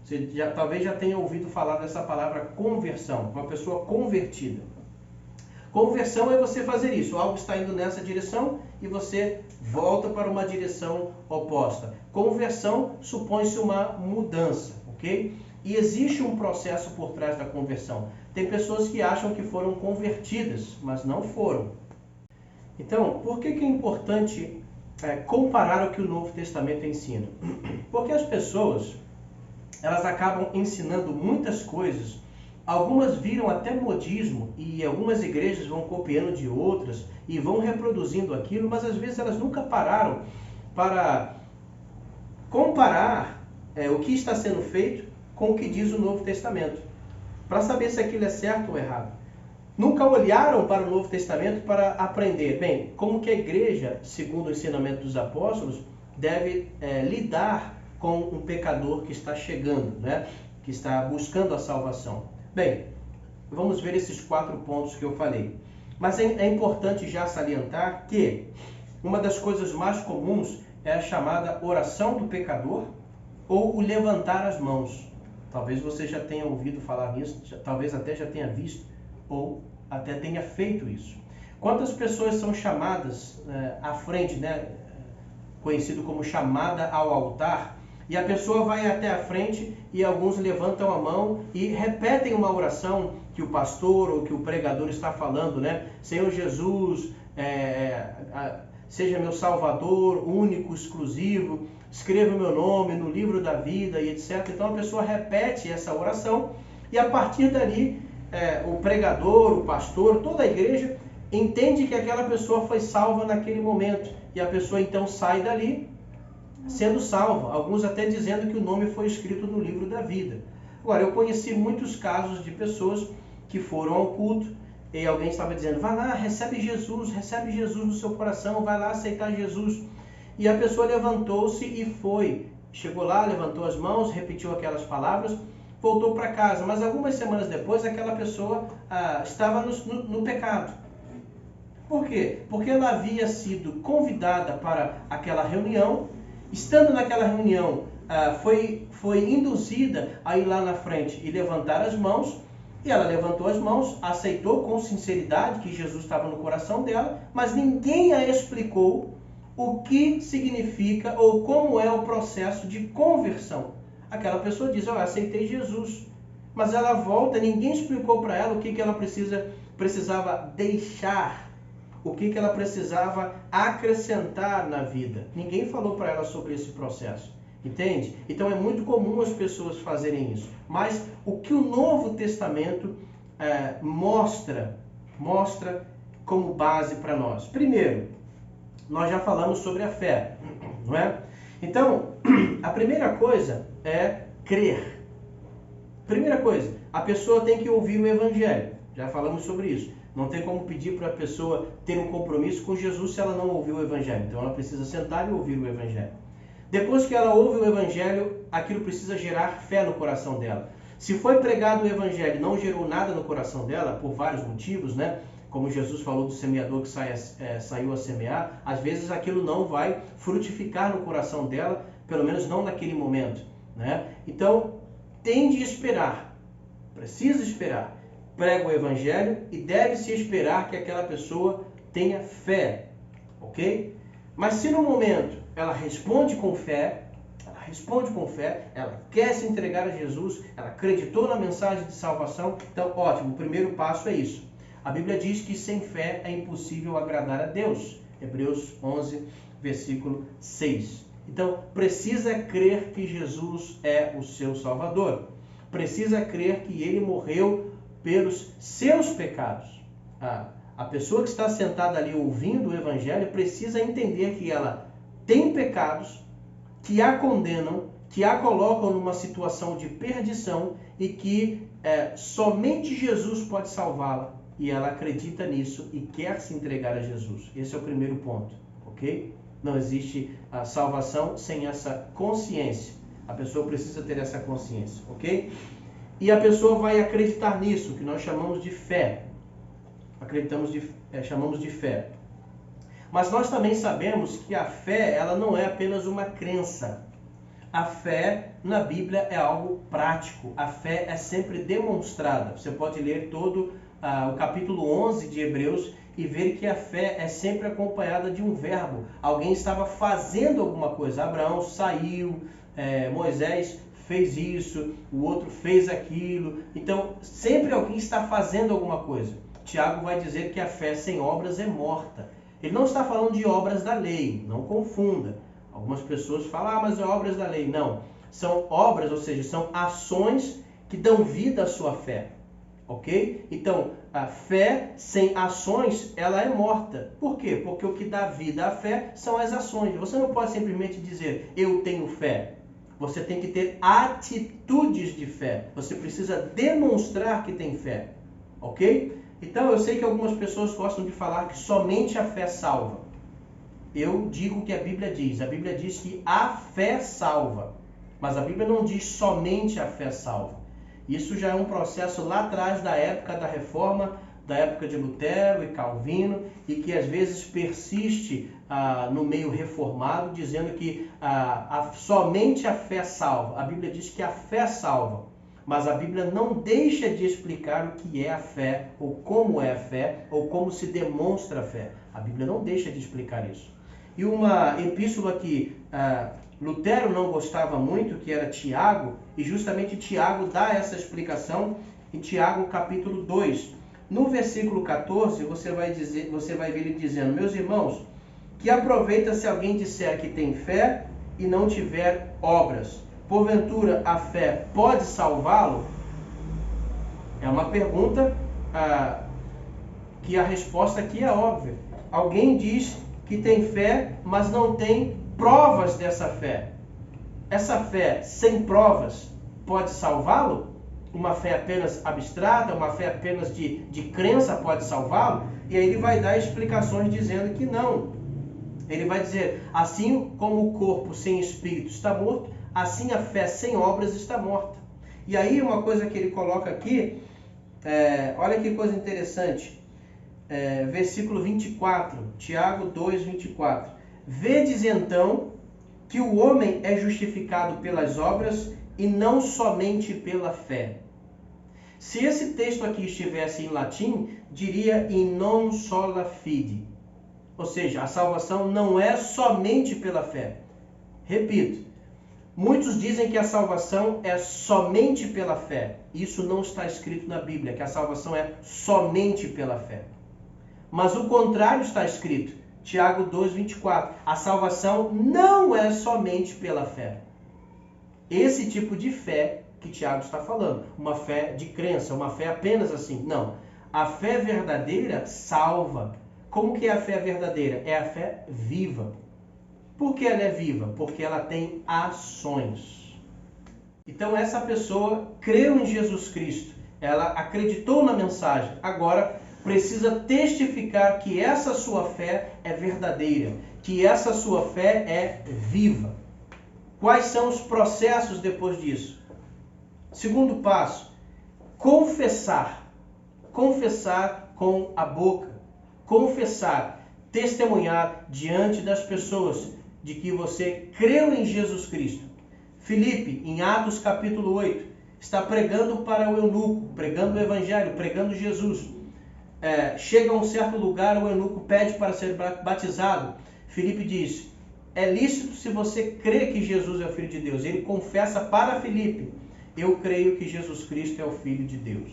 Você talvez já tenha ouvido falar dessa palavra conversão, uma pessoa convertida. Conversão é você fazer isso, algo está indo nessa direção e você volta para uma direção oposta. Conversão supõe-se uma mudança, ok? E existe um processo por trás da conversão. Tem pessoas que acham que foram convertidas, mas não foram. Então, por que é importante comparar o que o Novo Testamento ensina? Porque as pessoas, elas acabam ensinando muitas coisas, algumas viram até modismo e algumas igrejas vão copiando de outras e vão reproduzindo aquilo, mas às vezes elas nunca pararam para comparar o que está sendo feito com o que diz o Novo Testamento, para saber se aquilo é certo ou errado. Nunca olharam para o Novo Testamento para aprender, bem, como que a igreja, segundo o ensinamento dos apóstolos, deve lidar com um pecador que está chegando, né? Que está buscando a salvação. Bem, vamos ver esses 4 pontos que eu falei. Mas é importante já salientar que uma das coisas mais comuns é a chamada oração do pecador ou o levantar as mãos. Talvez você já tenha ouvido falar nisso, talvez até já tenha visto ou até tenha feito isso. Quantas pessoas são chamadas à frente, né? Conhecido como chamada ao altar, e a pessoa vai até a frente e alguns levantam a mão e repetem uma oração que o pastor ou que o pregador está falando, né? Senhor Jesus, seja meu Salvador, único, exclusivo, escreva o meu nome no livro da vida e etc. Então a pessoa repete essa oração e a partir dali o pregador, o pastor, toda a igreja entende que aquela pessoa foi salva naquele momento e a pessoa então sai dali sendo salva, alguns até dizendo que o nome foi escrito no livro da vida. Agora, eu conheci muitos casos de pessoas que foram ao culto e alguém estava dizendo, vai lá, recebe Jesus no seu coração, vai lá aceitar Jesus. E a pessoa levantou-se e foi. Chegou lá, levantou as mãos, repetiu aquelas palavras, voltou para casa. Mas algumas semanas depois, aquela pessoa estava no pecado. Por quê? Porque ela havia sido convidada para aquela reunião. Estando naquela reunião, foi induzida a ir lá na frente e levantar as mãos. E ela levantou as mãos, aceitou com sinceridade que Jesus estava no coração dela, mas ninguém a explicou o que significa ou como é o processo de conversão. Aquela pessoa diz, eu aceitei Jesus. Mas ela volta, ninguém explicou para ela o que ela precisava deixar. O que ela precisava acrescentar na vida. Ninguém falou para ela sobre esse processo. Entende? Então é muito comum as pessoas fazerem isso. Mas o que o Novo Testamento mostra como base para nós? Primeiro, nós já falamos sobre a fé, não é? Então, a primeira coisa é crer. Primeira coisa, a pessoa tem que ouvir o Evangelho. Já falamos sobre isso. Não tem como pedir para a pessoa ter um compromisso com Jesus se ela não ouvir o Evangelho. Então ela precisa sentar e ouvir o Evangelho. Depois que ela ouve o Evangelho, aquilo precisa gerar fé no coração dela. Se foi pregado o Evangelho e não gerou nada no coração dela, por vários motivos, né? Como Jesus falou do semeador que saiu a semear, às vezes aquilo não vai frutificar no coração dela, pelo menos não naquele momento, né? Então, tem de esperar, precisa esperar. Prega o Evangelho e deve-se esperar que aquela pessoa tenha fé, ok? Mas se no momento ela responde com fé, ela quer se entregar a Jesus, ela acreditou na mensagem de salvação, então ótimo, o primeiro passo é isso. A Bíblia diz que sem fé é impossível agradar a Deus. Hebreus 11, versículo 6. Então, precisa crer que Jesus é o seu Salvador. Precisa crer que Ele morreu pelos seus pecados. A pessoa que está sentada ali ouvindo o Evangelho precisa entender que ela tem pecados que a condenam, que a colocam numa situação de perdição e que somente Jesus pode salvá-la. E ela acredita nisso e quer se entregar a Jesus. Esse é o primeiro ponto, ok? Não existe a salvação sem essa consciência. A pessoa precisa ter essa consciência, ok? E a pessoa vai acreditar nisso, que nós chamamos de fé. Chamamos de fé. Mas nós também sabemos que a fé, ela não é apenas uma crença. A fé na Bíblia é algo prático. A fé é sempre demonstrada. Você pode ler todo o capítulo 11 de Hebreus e ver que a fé é sempre acompanhada de um verbo. Alguém estava fazendo alguma coisa. Abraão saiu, Moisés fez isso, o outro fez aquilo. Então, sempre alguém está fazendo alguma coisa. Tiago vai dizer que a fé sem obras é morta. Ele não está falando de obras da lei, não confunda. Algumas pessoas falam, mas é obras da lei. Não, são obras, ou seja, são ações que dão vida à sua fé. Ok? Então, a fé sem ações, ela é morta. Por quê? Porque o que dá vida à fé são as ações. Você não pode simplesmente dizer, eu tenho fé. Você tem que ter atitudes de fé. Você precisa demonstrar que tem fé. Ok? Então, eu sei que algumas pessoas gostam de falar que somente a fé salva. Eu digo o que a Bíblia diz. A Bíblia diz que a fé salva. Mas a Bíblia não diz somente a fé salva. Isso já é um processo lá atrás da época da Reforma, da época de Lutero e Calvino, e que às vezes persiste no meio reformado, dizendo que somente a fé salva. A Bíblia diz que a fé salva, mas a Bíblia não deixa de explicar o que é a fé, ou como é a fé, ou como se demonstra a fé. A Bíblia não deixa de explicar isso. E uma epístola que Lutero não gostava muito, que era Tiago, e justamente Tiago dá essa explicação em Tiago capítulo 2. No versículo 14, você vai ver ele dizendo, meus irmãos, que aproveita se alguém disser que tem fé e não tiver obras. Porventura, a fé pode salvá-lo? É uma pergunta que a resposta aqui é óbvia. Alguém diz que tem fé, mas não tem provas dessa fé. Essa fé sem provas pode salvá-lo? Uma fé apenas abstrata, uma fé apenas de crença pode salvá-lo? E aí ele vai dar explicações dizendo que não. Ele vai dizer, assim como o corpo sem espírito está morto, assim a fé sem obras está morta. E aí uma coisa que ele coloca aqui, olha que coisa interessante. Versículo 24, Tiago 2, 24. Vedes então que o homem é justificado pelas obras e não somente pela fé. Se esse texto aqui estivesse em latim, diria in non sola fide. Ou seja, a salvação não é somente pela fé. Repito, muitos dizem que a salvação é somente pela fé. Isso não está escrito na Bíblia, que a salvação é somente pela fé. Mas o contrário está escrito. Tiago 2, 24. A salvação não é somente pela fé. Esse tipo de fé que Tiago está falando. Uma fé de crença, uma fé apenas assim. Não. A fé verdadeira salva. Como que é a fé verdadeira? É a fé viva. Por que ela é viva? Porque ela tem ações. Então essa pessoa creu em Jesus Cristo, ela acreditou na mensagem, agora precisa testificar que essa sua fé é verdadeira, que essa sua fé é viva. Quais são os processos depois disso? Segundo passo, confessar. Confessar com a boca. Confessar, testemunhar diante das pessoas de que você creu em Jesus Cristo. Filipe, em Atos capítulo 8, está pregando para o eunuco, pregando o evangelho, pregando Jesus. Chega a um certo lugar, o eunuco pede para ser batizado. Filipe diz, é lícito se você crê que Jesus é o Filho de Deus. Ele confessa para Filipe, eu creio que Jesus Cristo é o Filho de Deus.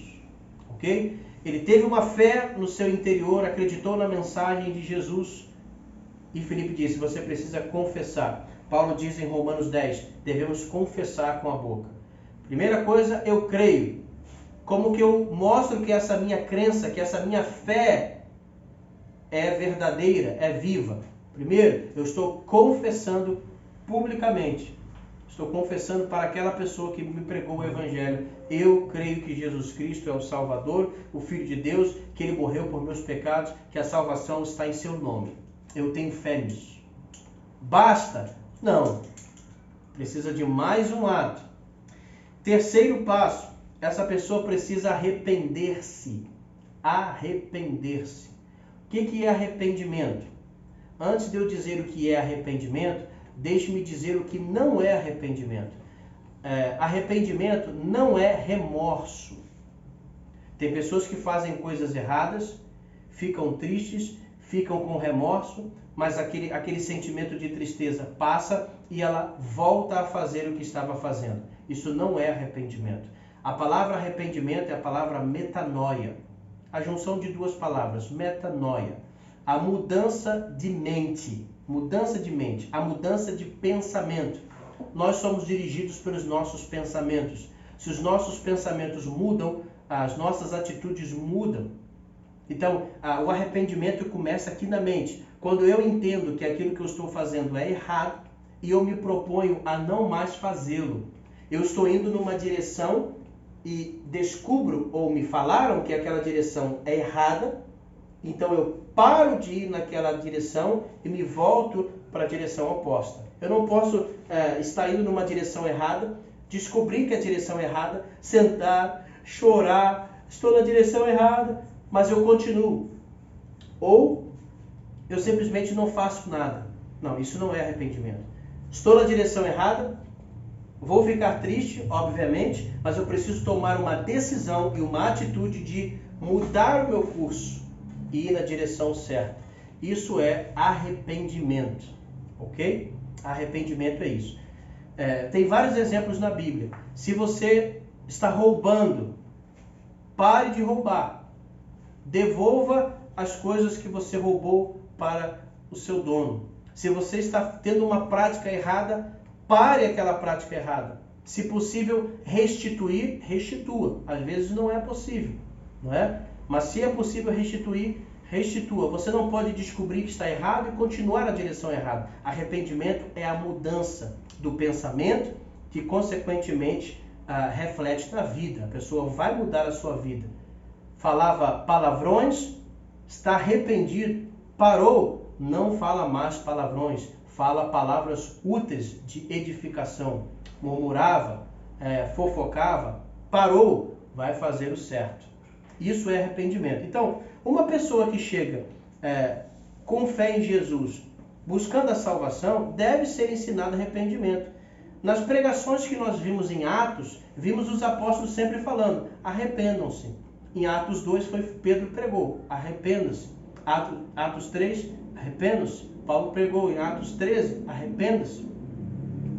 Ok? Ele teve uma fé no seu interior, acreditou na mensagem de Jesus. E Filipe disse, você precisa confessar. Paulo diz em Romanos 10, devemos confessar com a boca. Primeira coisa, eu creio. Como que eu mostro que essa minha crença, que essa minha fé é verdadeira, é viva? Primeiro, eu estou confessando publicamente. Estou confessando para aquela pessoa que me pregou o Evangelho. Eu creio que Jesus Cristo é o Salvador, o Filho de Deus, que Ele morreu por meus pecados, que a salvação está em seu nome. Eu tenho fé nisso. Basta? Não. Precisa de mais um ato. Terceiro passo, essa pessoa precisa arrepender-se. Arrepender-se. O que é arrependimento? Antes de eu dizer o que é arrependimento, deixe-me dizer o que não é arrependimento. Arrependimento não é remorso. Tem pessoas que fazem coisas erradas, ficam tristes, ficam com remorso, mas aquele sentimento de tristeza passa e ela volta a fazer o que estava fazendo. Isso não é arrependimento. A palavra arrependimento é a palavra metanoia. A junção de duas palavras, metanoia. A mudança de mente. Mudança de mente. A mudança de pensamento. Nós somos dirigidos pelos nossos pensamentos. Se os nossos pensamentos mudam, as nossas atitudes mudam. Então, o arrependimento começa aqui na mente. Quando eu entendo que aquilo que eu estou fazendo é errado e eu me proponho a não mais fazê-lo. Eu estou indo numa direção e descubro ou me falaram que aquela direção é errada, então eu paro de ir naquela direção e me volto para a direção oposta. Eu não posso estar indo numa direção errada, descobrir que a direção é errada, sentar, chorar, estou na direção errada, mas eu continuo. Ou eu simplesmente não faço nada. Não, isso não é arrependimento. Estou na direção errada, vou ficar triste, obviamente, mas eu preciso tomar uma decisão e uma atitude de mudar o meu curso e ir na direção certa. Isso é arrependimento, ok? Arrependimento é isso. Tem vários exemplos na Bíblia. Se você está roubando, pare de roubar. Devolva as coisas que você roubou para o seu dono. Se você está tendo uma prática errada, pare aquela prática errada. Se possível, restituir, restitua. Às vezes não é possível, não é? Mas se é possível restituir, restitua. Você não pode descobrir que está errado e continuar na direção errada. Arrependimento é a mudança do pensamento que, consequentemente, reflete na vida. A pessoa vai mudar a sua vida. Falava palavrões, está arrependido, parou, não fala mais palavrões, fala palavras úteis de edificação. Murmurava, fofocava, parou, vai fazer o certo. Isso é arrependimento. Então, uma pessoa que chega com fé em Jesus, buscando a salvação, deve ser ensinada arrependimento. Nas pregações que nós vimos em Atos, vimos os apóstolos sempre falando, arrependam-se. Em Atos 2 foi Pedro pregou, arrependa-se. Atos 3, arrependa-se. Paulo pregou em Atos 13, arrependa-se.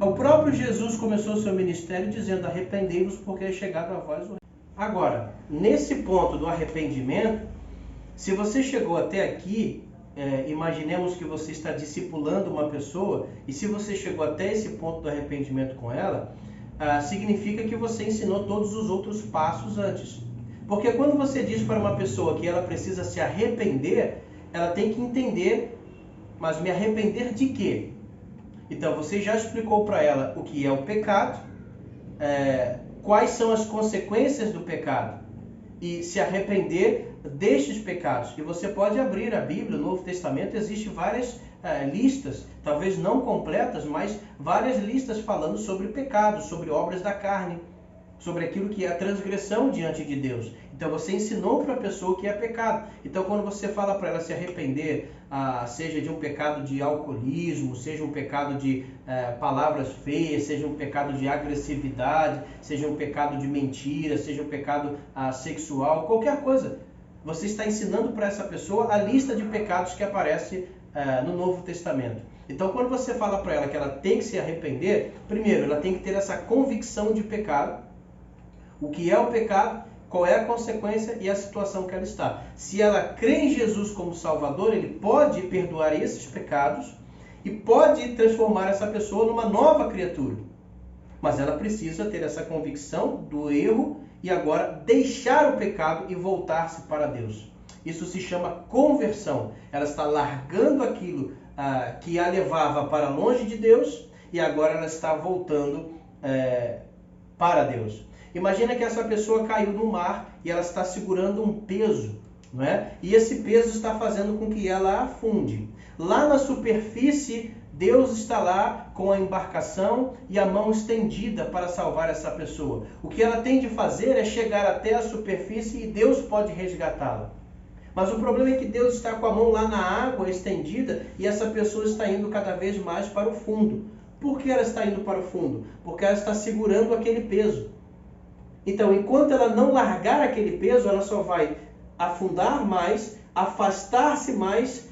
O próprio Jesus começou o seu ministério dizendo, arrependei-vos porque é chegado a vós o reino. Agora, nesse ponto do arrependimento, se você chegou até aqui, imaginemos que você está discipulando uma pessoa, e se você chegou até esse ponto do arrependimento com ela, significa que você ensinou todos os outros passos antes. Porque quando você diz para uma pessoa que ela precisa se arrepender, ela tem que entender, mas me arrepender de quê? Então você já explicou para ela o que é o pecado, quais são as consequências do pecado e se arrepender destes pecados. E você pode abrir a Bíblia, o Novo Testamento, existe várias listas, talvez não completas, mas várias listas falando sobre pecados, sobre obras da carne, sobre aquilo que é a transgressão diante de Deus. Então você ensinou para a pessoa o que é pecado. Então quando você fala para ela se arrepender, seja de um pecado de alcoolismo, seja um pecado de palavras feias, seja um pecado de agressividade, seja um pecado de mentira, seja um pecado sexual, qualquer coisa, você está ensinando para essa pessoa a lista de pecados que aparece no Novo Testamento. Então quando você fala para ela que ela tem que se arrepender, primeiro ela tem que ter essa convicção de pecado, o que é o pecado, qual é a consequência e a situação que ela está. Se ela crê em Jesus como Salvador, ele pode perdoar esses pecados e pode transformar essa pessoa numa nova criatura. Mas ela precisa ter essa convicção do erro e agora deixar o pecado e voltar-se para Deus. Isso se chama conversão. Ela está largando aquilo que a levava para longe de Deus e agora ela está voltando para Deus. Imagina que essa pessoa caiu no mar e ela está segurando um peso, não é? E esse peso está fazendo com que ela afunde. Lá na superfície, Deus está lá com a embarcação e a mão estendida para salvar essa pessoa. O que ela tem de fazer é chegar até a superfície e Deus pode resgatá-la. Mas o problema é que Deus está com a mão lá na água estendida e essa pessoa está indo cada vez mais para o fundo. Por que ela está indo para o fundo? Porque ela está segurando aquele peso. Então, enquanto ela não largar aquele peso, ela só vai afundar mais, afastar-se mais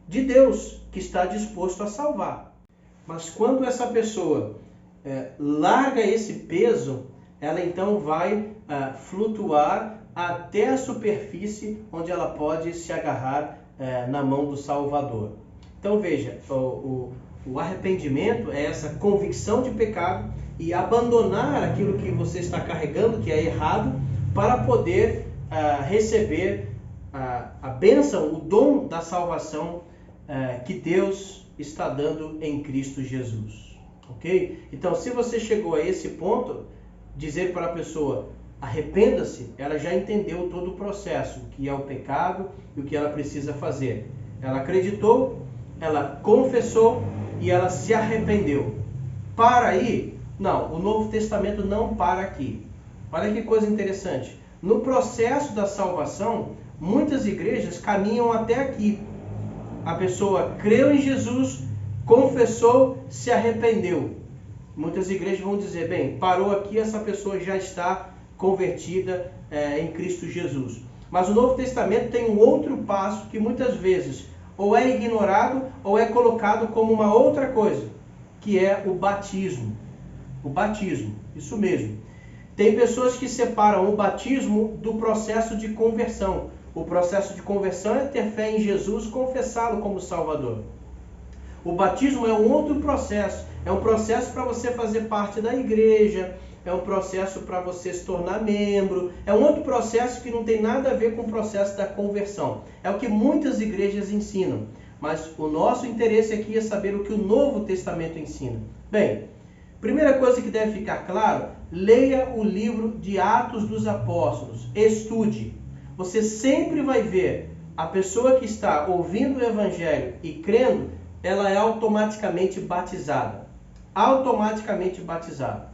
de Deus, que está disposto a salvar. Mas quando essa pessoa larga esse peso, ela então vai flutuar até a superfície, onde ela pode se agarrar na mão do Salvador. Então veja, o arrependimento é essa convicção de pecado e abandonar aquilo que você está carregando, que é errado, para poder receber a bênção, o dom da salvação que Deus está dando em Cristo Jesus. Ok? Então, se você chegou a esse ponto, dizer para a pessoa, arrependa-se, ela já entendeu todo o processo, o que é o pecado e o que ela precisa fazer. Ela acreditou, ela confessou e ela se arrependeu. Para aí? Não, o Novo Testamento não para aqui. Olha que coisa interessante. No processo da salvação, muitas igrejas caminham até aqui. A pessoa creu em Jesus, confessou, se arrependeu. Muitas igrejas vão dizer, bem, parou aqui, essa pessoa já está convertida em Cristo Jesus. Mas o Novo Testamento tem um outro passo que muitas vezes ou é ignorado ou é colocado como uma outra coisa, que é o batismo. O batismo, isso mesmo. Tem pessoas que separam o batismo do processo de conversão. O processo de conversão é ter fé em Jesus, confessá-lo como Salvador. O batismo é um outro processo. É um processo para você fazer parte da igreja, é um processo para você se tornar membro, é um outro processo que não tem nada a ver com o processo da conversão. É o que muitas igrejas ensinam. Mas o nosso interesse aqui é saber o que o Novo Testamento ensina. Bem, primeira coisa que deve ficar claro, leia o livro de Atos dos Apóstolos, estude. Você sempre vai ver a pessoa que está ouvindo o Evangelho e crendo, ela é automaticamente batizada. Automaticamente batizada.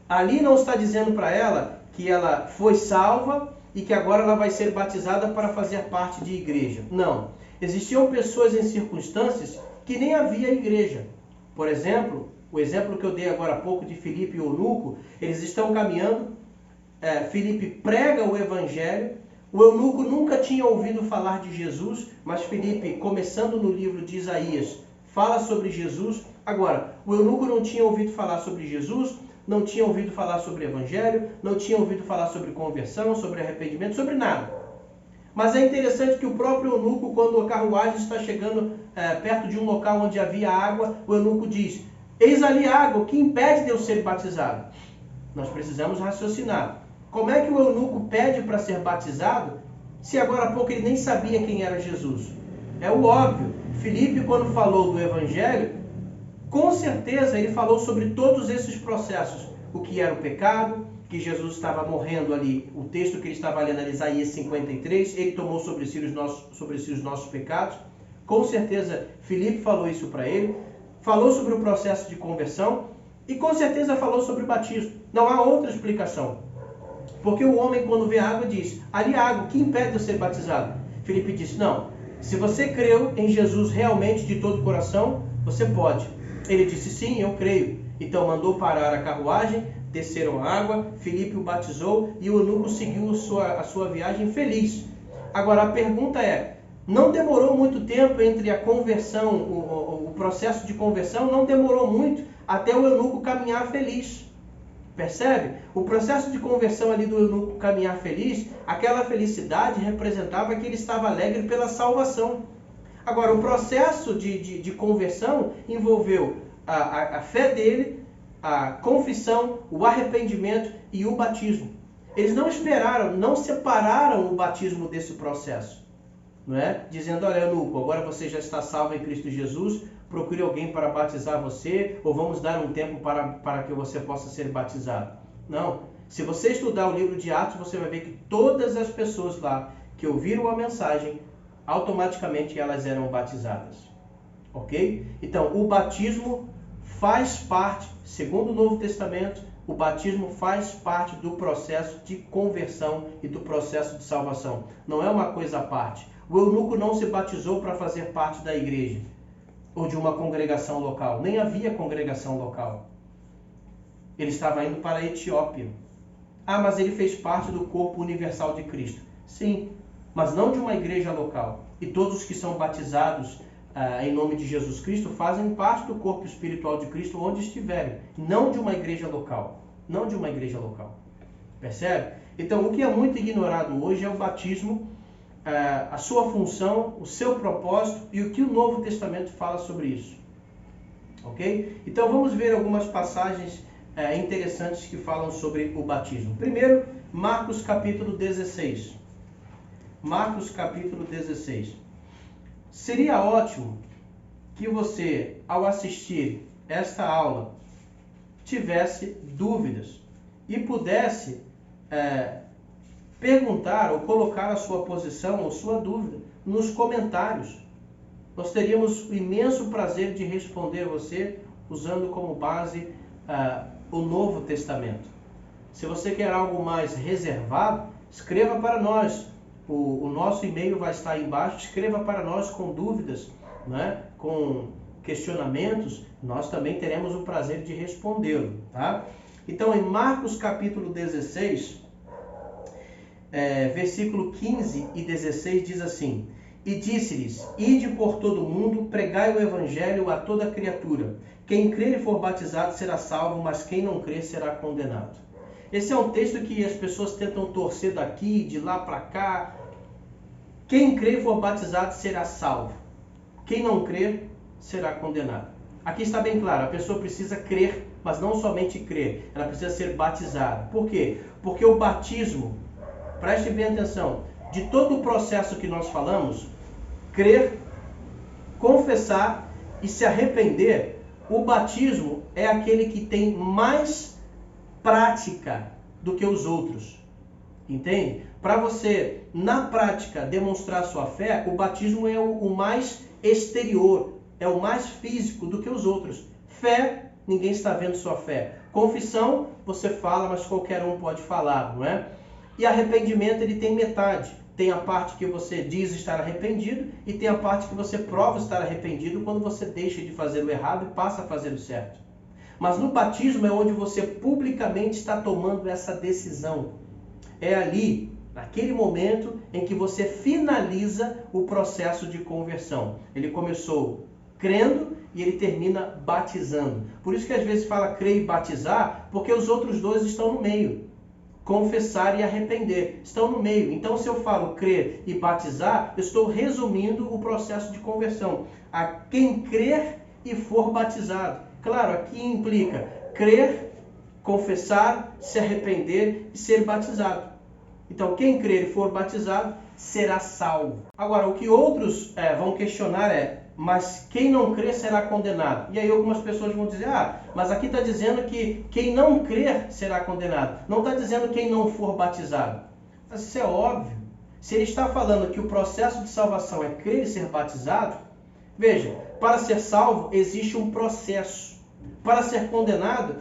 Ali não está dizendo para ela que ela foi salva e que agora ela vai ser batizada para fazer parte de igreja. Não. Existiam pessoas em circunstâncias que nem havia igreja. Por exemplo, o exemplo que eu dei agora há pouco de Filipe e Eunuco, eles estão caminhando, Filipe prega o Evangelho, o eunuco nunca tinha ouvido falar de Jesus, mas Filipe, começando no livro de Isaías, fala sobre Jesus. Agora, o eunuco não tinha ouvido falar sobre Jesus, não tinha ouvido falar sobre Evangelho, não tinha ouvido falar sobre conversão, sobre arrependimento, sobre nada. Mas é interessante que o próprio eunuco, quando a carruagem está chegando perto de um local onde havia água, o eunuco diz, eis ali a água, o que impede de eu ser batizado? Nós precisamos raciocinar. Como é que o eunuco pede para ser batizado, se agora há pouco ele nem sabia quem era Jesus? É o óbvio. Filipe, quando falou do Evangelho, com certeza ele falou sobre todos esses processos. O que era o pecado, que Jesus estava morrendo ali, o texto que ele estava lendo ali, Isaías 53, ele tomou sobre si os nossos pecados. Com certeza Filipe falou isso para ele, falou sobre o processo de conversão e com certeza falou sobre o batismo. Não há outra explicação. Porque o homem, quando vê água, diz: ali há água, que impede de eu ser batizado? Filipe disse: não, se você creu em Jesus realmente de todo o coração, você pode. Ele disse: sim, eu creio. Então mandou parar a carruagem, desceram a água, Filipe o batizou e o eunuco seguiu a sua viagem feliz. Agora a pergunta é, não demorou muito tempo entre a conversão, o processo de conversão, não demorou muito até o eunuco caminhar feliz. Percebe? O processo de conversão ali do eunuco caminhar feliz, aquela felicidade representava que ele estava alegre pela salvação. Agora, o processo de conversão envolveu a fé dele, a confissão, o arrependimento e o batismo. Eles não esperaram, não separaram o batismo desse processo. Não é? Dizendo: olha, eunuco, agora você já está salvo em Cristo Jesus, procure alguém para batizar você, ou vamos dar um tempo para que você possa ser batizado. Não. Se você estudar o livro de Atos, você vai ver que todas as pessoas lá que ouviram a mensagem, automaticamente elas eram batizadas. Ok? Então, o batismo faz parte, segundo o Novo Testamento, o batismo faz parte do processo de conversão e do processo de salvação. Não é uma coisa à parte. O eunuco não se batizou para fazer parte da igreja ou de uma congregação local. Nem havia congregação local. Ele estava indo para a Etiópia. Ah, mas ele fez parte do corpo universal de Cristo. Sim, mas não de uma igreja local. E todos os que são batizados em nome de Jesus Cristo fazem parte do corpo espiritual de Cristo onde estiverem. Não de uma igreja local. Não de uma igreja local. Percebe? Então, o que é muito ignorado hoje é o batismo, a sua função, o seu propósito e o que o Novo Testamento fala sobre isso. Ok? Então vamos ver algumas passagens interessantes que falam sobre o batismo. Primeiro, Marcos capítulo 16. Marcos capítulo 16. Seria ótimo que você, ao assistir esta aula, tivesse dúvidas e pudesse perguntar ou colocar a sua posição ou sua dúvida nos comentários. Nós teríamos o imenso prazer de responder você usando como base o Novo Testamento. Se você quer algo mais reservado, escreva para nós. O nosso e-mail vai estar aí embaixo. Escreva para nós com dúvidas, né? Com questionamentos. Nós também teremos o prazer de respondê-lo. Tá? Então, em Marcos capítulo 16... versículo 15 e 16 diz assim: e disse-lhes: ide por todo o mundo, pregai o evangelho a toda criatura. Quem crer e for batizado será salvo, mas quem não crer será condenado. Esse é um texto que as pessoas tentam torcer daqui, de lá para cá. Quem crer e for batizado será salvo. Quem não crer será condenado. Aqui está bem claro, a pessoa precisa crer, mas não somente crer, ela precisa ser batizada. Por quê? Porque o batismo, preste bem atenção, de todo o processo que nós falamos, crer, confessar e se arrepender, o batismo é aquele que tem mais prática do que os outros. Entende? Para você, na prática, demonstrar sua fé, o batismo é o mais exterior, é o mais físico do que os outros. Fé, ninguém está vendo sua fé. Confissão, você fala, mas qualquer um pode falar, não é? E arrependimento, ele tem metade. Tem a parte que você diz estar arrependido e tem a parte que você prova estar arrependido quando você deixa de fazer o errado e passa a fazer o certo. Mas no batismo é onde você publicamente está tomando essa decisão. É ali, naquele momento, em que você finaliza o processo de conversão. Ele começou crendo e ele termina batizando. Por isso que às vezes fala crer e batizar, porque os outros dois estão no meio. Confessar e arrepender estão no meio. Então, se eu falo crer e batizar, eu estou resumindo o processo de conversão. A quem crer e for batizado. Claro, aqui implica crer confessar, se arrepender e ser batizado. Então, quem crer e for batizado será salvo. Agora, o que outros vão questionar mas quem não crer será condenado. E aí algumas pessoas vão dizer, mas aqui está dizendo que quem não crer será condenado. Não está dizendo quem não for batizado. Mas isso é óbvio. Se ele está falando que o processo de salvação é crer e ser batizado, veja, para ser salvo existe um processo. Para ser condenado,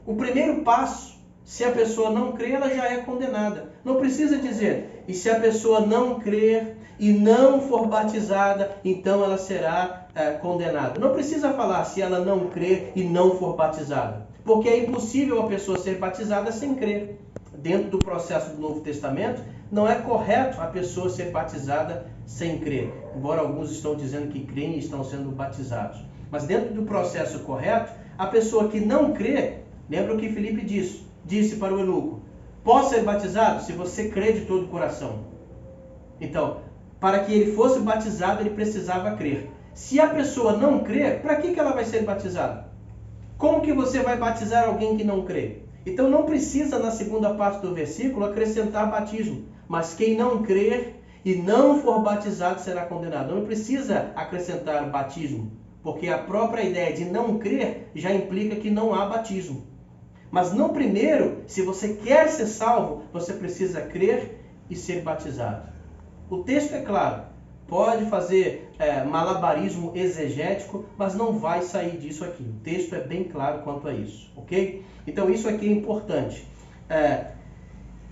o primeiro passo, se a pessoa não crer, ela já é condenada. Não precisa dizer, e se a pessoa não crer e não for batizada, então ela será condenada. Não precisa falar se ela não crer e não for batizada, porque é impossível a pessoa ser batizada sem crer. Dentro do processo do Novo Testamento, não é correto a pessoa ser batizada sem crer, embora alguns estão dizendo que creem e estão sendo batizados. Mas dentro do processo correto, a pessoa que não crê, lembra o que Filipe disse para o eunuco, pode ser batizado se você crê de todo o coração. Então, para que ele fosse batizado, ele precisava crer. Se a pessoa não crer, para que ela vai ser batizada? Como que você vai batizar alguém que não crê? Então não precisa, na segunda parte do versículo, acrescentar batismo. Mas quem não crer e não for batizado será condenado. Não precisa acrescentar batismo, porque a própria ideia de não crer já implica que não há batismo. Mas no primeiro, se você quer ser salvo, você precisa crer e ser batizado. O texto é claro, pode fazer malabarismo exegético, mas não vai sair disso aqui. O texto é bem claro quanto a isso, ok? Então isso aqui é importante.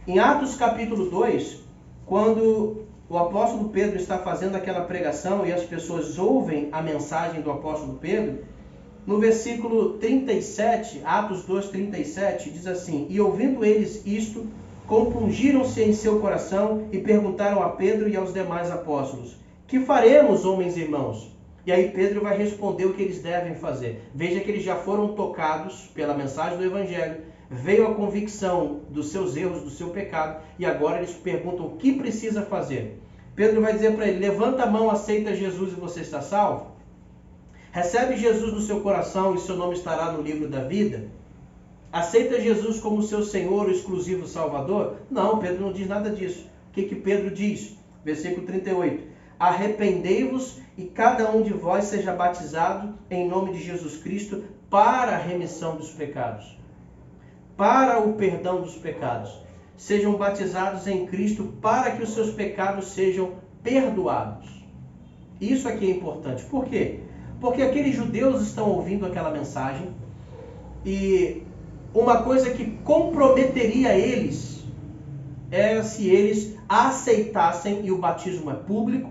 Em Atos capítulo 2, quando o apóstolo Pedro está fazendo aquela pregação e as pessoas ouvem a mensagem do apóstolo Pedro, no versículo 37, Atos 2, 37, diz assim, e ouvindo eles isto, compungiram-se em seu coração e perguntaram a Pedro e aos demais apóstolos, que faremos, homens e irmãos? E aí Pedro vai responder o que eles devem fazer. Veja que eles já foram tocados pela mensagem do Evangelho, veio a convicção dos seus erros, do seu pecado, e agora eles perguntam o que precisa fazer. Pedro vai dizer para ele, levanta a mão, aceita Jesus e você está salvo? Recebe Jesus no seu coração e seu nome estará no livro da vida? Aceita Jesus como seu Senhor, o exclusivo Salvador? Não, Pedro não diz nada disso. O que Pedro diz? Versículo 38. Arrependei-vos e cada um de vós seja batizado em nome de Jesus Cristo para a remissão dos pecados. Para o perdão dos pecados. Sejam batizados em Cristo para que os seus pecados sejam perdoados. Isso aqui é importante. Por quê? Porque aqueles judeus estão ouvindo aquela mensagem e uma coisa que comprometeria eles é se eles aceitassem, e o batismo é público,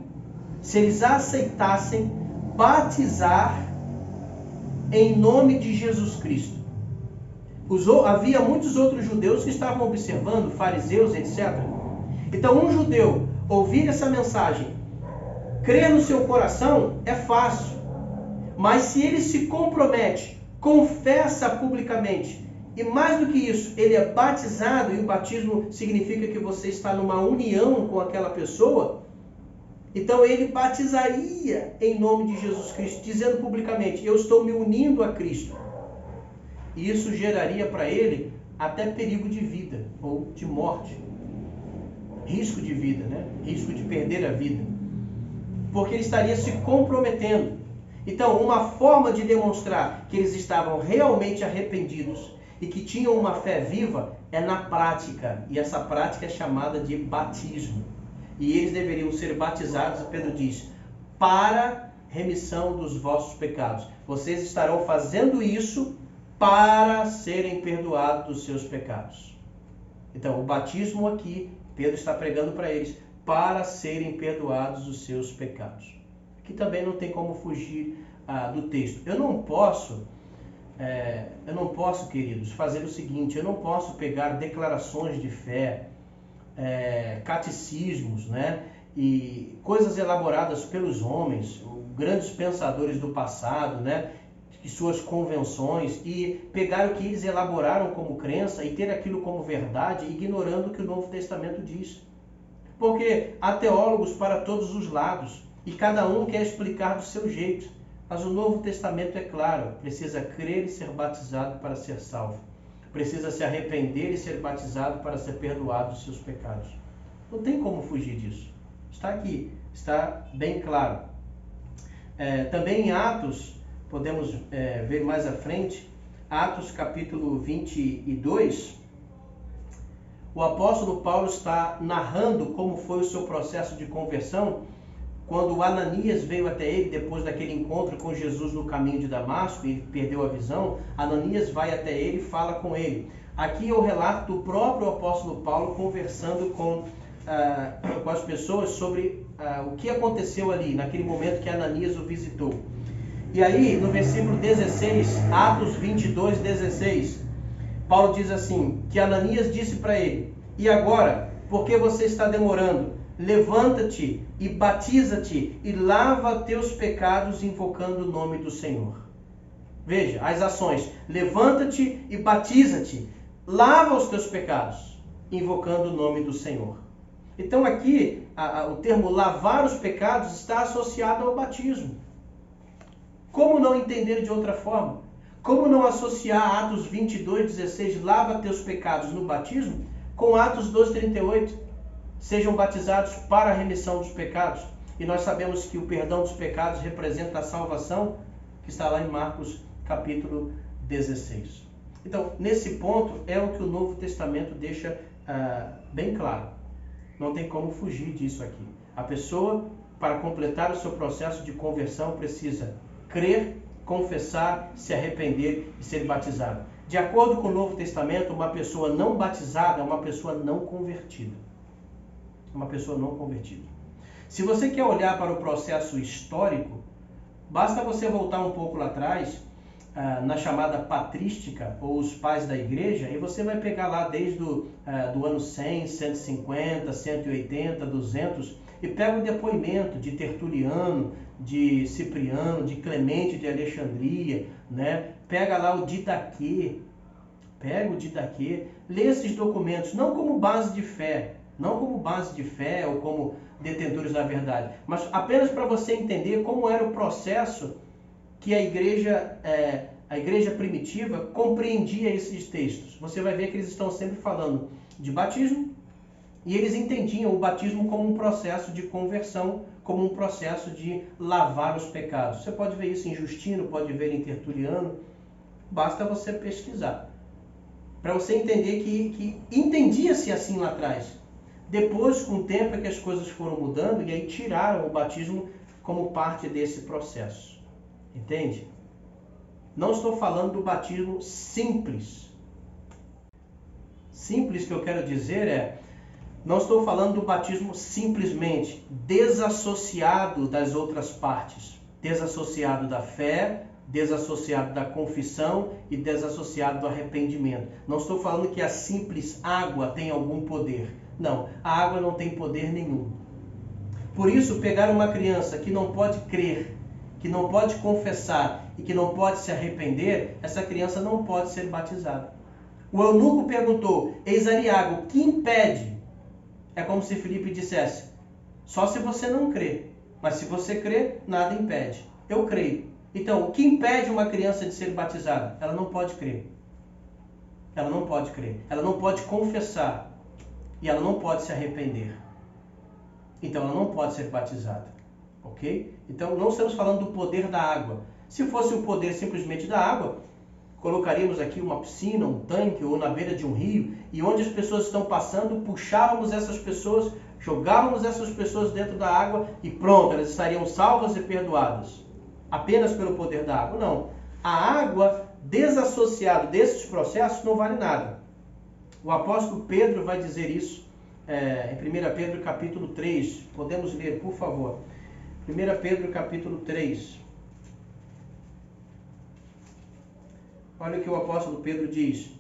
se eles aceitassem batizar em nome de Jesus Cristo. Havia muitos outros judeus que estavam observando, fariseus, etc. Então um judeu ouvir essa mensagem, crer no seu coração, é fácil. Mas se ele se compromete, confessa publicamente, e mais do que isso, ele é batizado, e o batismo significa que você está numa união com aquela pessoa, então ele batizaria em nome de Jesus Cristo, dizendo publicamente, eu estou me unindo a Cristo. E isso geraria para ele até perigo de vida, ou de morte. Risco de vida, né? Risco de perder a vida. Porque ele estaria se comprometendo. Então, uma forma de demonstrar que eles estavam realmente arrependidos e que tinham uma fé viva é na prática. E essa prática é chamada de batismo. E eles deveriam ser batizados, e Pedro diz, para remissão dos vossos pecados. Vocês estarão fazendo isso para serem perdoados dos seus pecados. Então, o batismo aqui, Pedro está pregando para eles, para serem perdoados dos seus pecados. Aqui também não tem como fugir do texto. Eu não posso, queridos, fazer o seguinte, eu não posso pegar declarações de fé, catecismos, né, e coisas elaboradas pelos homens, grandes pensadores do passado, né, e suas convenções, e pegar o que eles elaboraram como crença e ter aquilo como verdade, ignorando o que o Novo Testamento diz. Porque há teólogos para todos os lados, e cada um quer explicar do seu jeito. Mas o Novo Testamento é claro, precisa crer e ser batizado para ser salvo. precisa se arrepender e ser batizado para ser perdoado dos seus pecados. Não tem como fugir disso. Está aqui, está bem claro. Também em Atos, podemos ver mais à frente, Atos capítulo 22, o apóstolo Paulo está narrando como foi o seu processo de conversão, quando Ananias veio até ele depois daquele encontro com Jesus no caminho de Damasco e perdeu a visão. Ananias vai até ele e fala com ele. Aqui é o relato do próprio apóstolo Paulo conversando com as pessoas sobre o que aconteceu ali, naquele momento que Ananias o visitou. E aí, no versículo 16, Atos 22, 16, Paulo diz assim, que Ananias disse para ele: e agora, por que você está demorando? Levanta-te e batiza-te e lava teus pecados invocando o nome do Senhor. Veja, as ações. Levanta-te e batiza-te. Lava os teus pecados, invocando o nome do Senhor. Então aqui, o termo lavar os pecados está associado ao batismo. Como não entender de outra forma? Como não associar Atos 22, 16, lava teus pecados no batismo, com Atos 2, 38? Sejam batizados para a remissão dos pecados. E nós sabemos que o perdão dos pecados representa a salvação, que está lá em Marcos capítulo 16. Então, nesse ponto, é o que o Novo Testamento deixa bem claro. Não tem como fugir disso aqui. A pessoa, para completar o seu processo de conversão, precisa crer, confessar, se arrepender e ser batizado. De acordo com o Novo Testamento, uma pessoa não batizada é uma pessoa não convertida. Uma pessoa não convertida. Se você quer olhar para o processo histórico, basta você voltar um pouco lá atrás, na chamada patrística, ou os pais da igreja, e você vai pegar lá desde do ano 100, 150, 180, 200, e pega o depoimento de Tertuliano, de Cipriano, de Clemente de Alexandria, né? Pega lá o Didaquê, lê esses documentos, não como base de fé, ou como detentores da verdade, mas apenas para você entender como era o processo que a igreja primitiva compreendia esses textos. Você vai ver que eles estão sempre falando de batismo, e eles entendiam o batismo como um processo de conversão, como um processo de lavar os pecados. Você pode ver isso em Justino, pode ver em Tertuliano, basta você pesquisar, para você entender que entendia-se assim lá atrás. Depois, com o tempo, é que as coisas foram mudando e aí tiraram o batismo como parte desse processo. Entende? Não estou falando do batismo simples. Simples que eu quero dizer não estou falando do batismo simplesmente desassociado das outras partes. Desassociado da fé, desassociado da confissão e desassociado do arrependimento. Não estou falando que a simples água tem algum poder. Não, a água não tem poder nenhum. Por isso, pegar uma criança que não pode crer, que não pode confessar e que não pode se arrepender, essa criança não pode ser batizada. O eunuco perguntou: eis ali água, o que impede? É como se Filipe dissesse: só se você não crê, mas se você crê, nada impede. Eu creio. Então, o que impede uma criança de ser batizada? Ela não pode crer. Ela não pode crer. Ela não pode confessar. E ela não pode se arrepender. Então ela não pode ser batizada. Ok? Então não estamos falando do poder da água. Se fosse o poder simplesmente da água, colocaríamos aqui uma piscina, um tanque ou na beira de um rio, e onde as pessoas estão passando, puxávamos essas pessoas, jogávamos essas pessoas dentro da água e pronto, elas estariam salvas e perdoadas. Apenas pelo poder da água. Não. A água, desassociada desses processos, não vale nada. O apóstolo Pedro vai dizer isso em 1 Pedro capítulo 3. Podemos ler, por favor. 1 Pedro capítulo 3. Olha o que o apóstolo Pedro diz.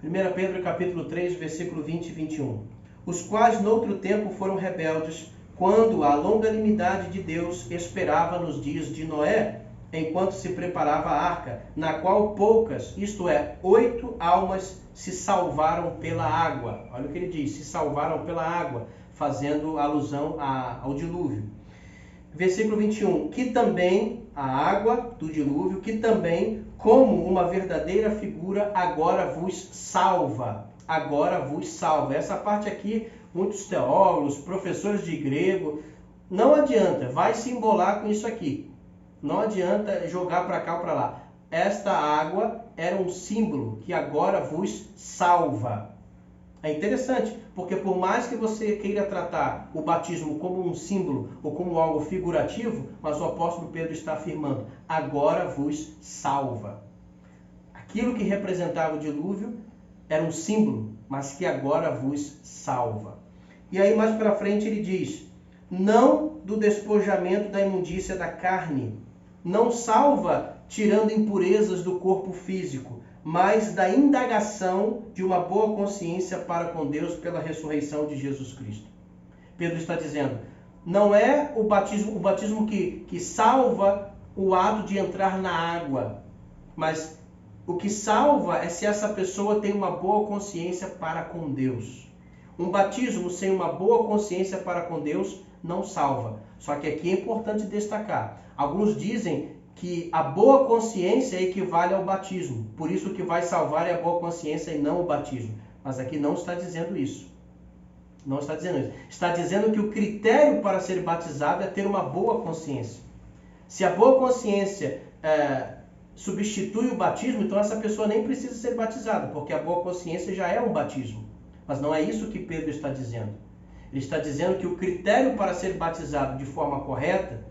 1 Pedro capítulo 3, versículo 20 e 21. Os quais noutro tempo foram rebeldes, quando a longanimidade de Deus esperava nos dias de Noé, enquanto se preparava a arca, na qual poucas, isto é, 8 almas se salvaram pela água. Olha o que ele diz, se salvaram pela água, fazendo alusão ao dilúvio. Versículo 21, que também a água do dilúvio, que também, como uma verdadeira figura, agora vos salva. Agora vos salva. Essa parte aqui, muitos teólogos, professores de grego, não adianta, vai se embolar com isso aqui. Não adianta jogar para cá ou para lá. Esta água era um símbolo que agora vos salva. É interessante, porque por mais que você queira tratar o batismo como um símbolo ou como algo figurativo, mas o apóstolo Pedro está afirmando, agora vos salva. Aquilo que representava o dilúvio era um símbolo, mas que agora vos salva. E aí mais para frente ele diz, não do despojamento da imundícia da carne, não salva tirando impurezas do corpo físico, mas da indagação de uma boa consciência para com Deus pela ressurreição de Jesus Cristo. Pedro está dizendo, não é o batismo que salva o ato de entrar na água, mas o que salva é se essa pessoa tem uma boa consciência para com Deus. Um batismo sem uma boa consciência para com Deus não salva. Só que aqui é importante destacar. Alguns dizem que a boa consciência equivale ao batismo. Por isso o que vai salvar é a boa consciência e não o batismo. Mas aqui não está dizendo isso. Não está dizendo isso. Está dizendo que o critério para ser batizado é ter uma boa consciência. Se a boa consciência substitui o batismo, então essa pessoa nem precisa ser batizada, porque a boa consciência já é um batismo. Mas não é isso que Pedro está dizendo. Ele está dizendo que o critério para ser batizado de forma correta,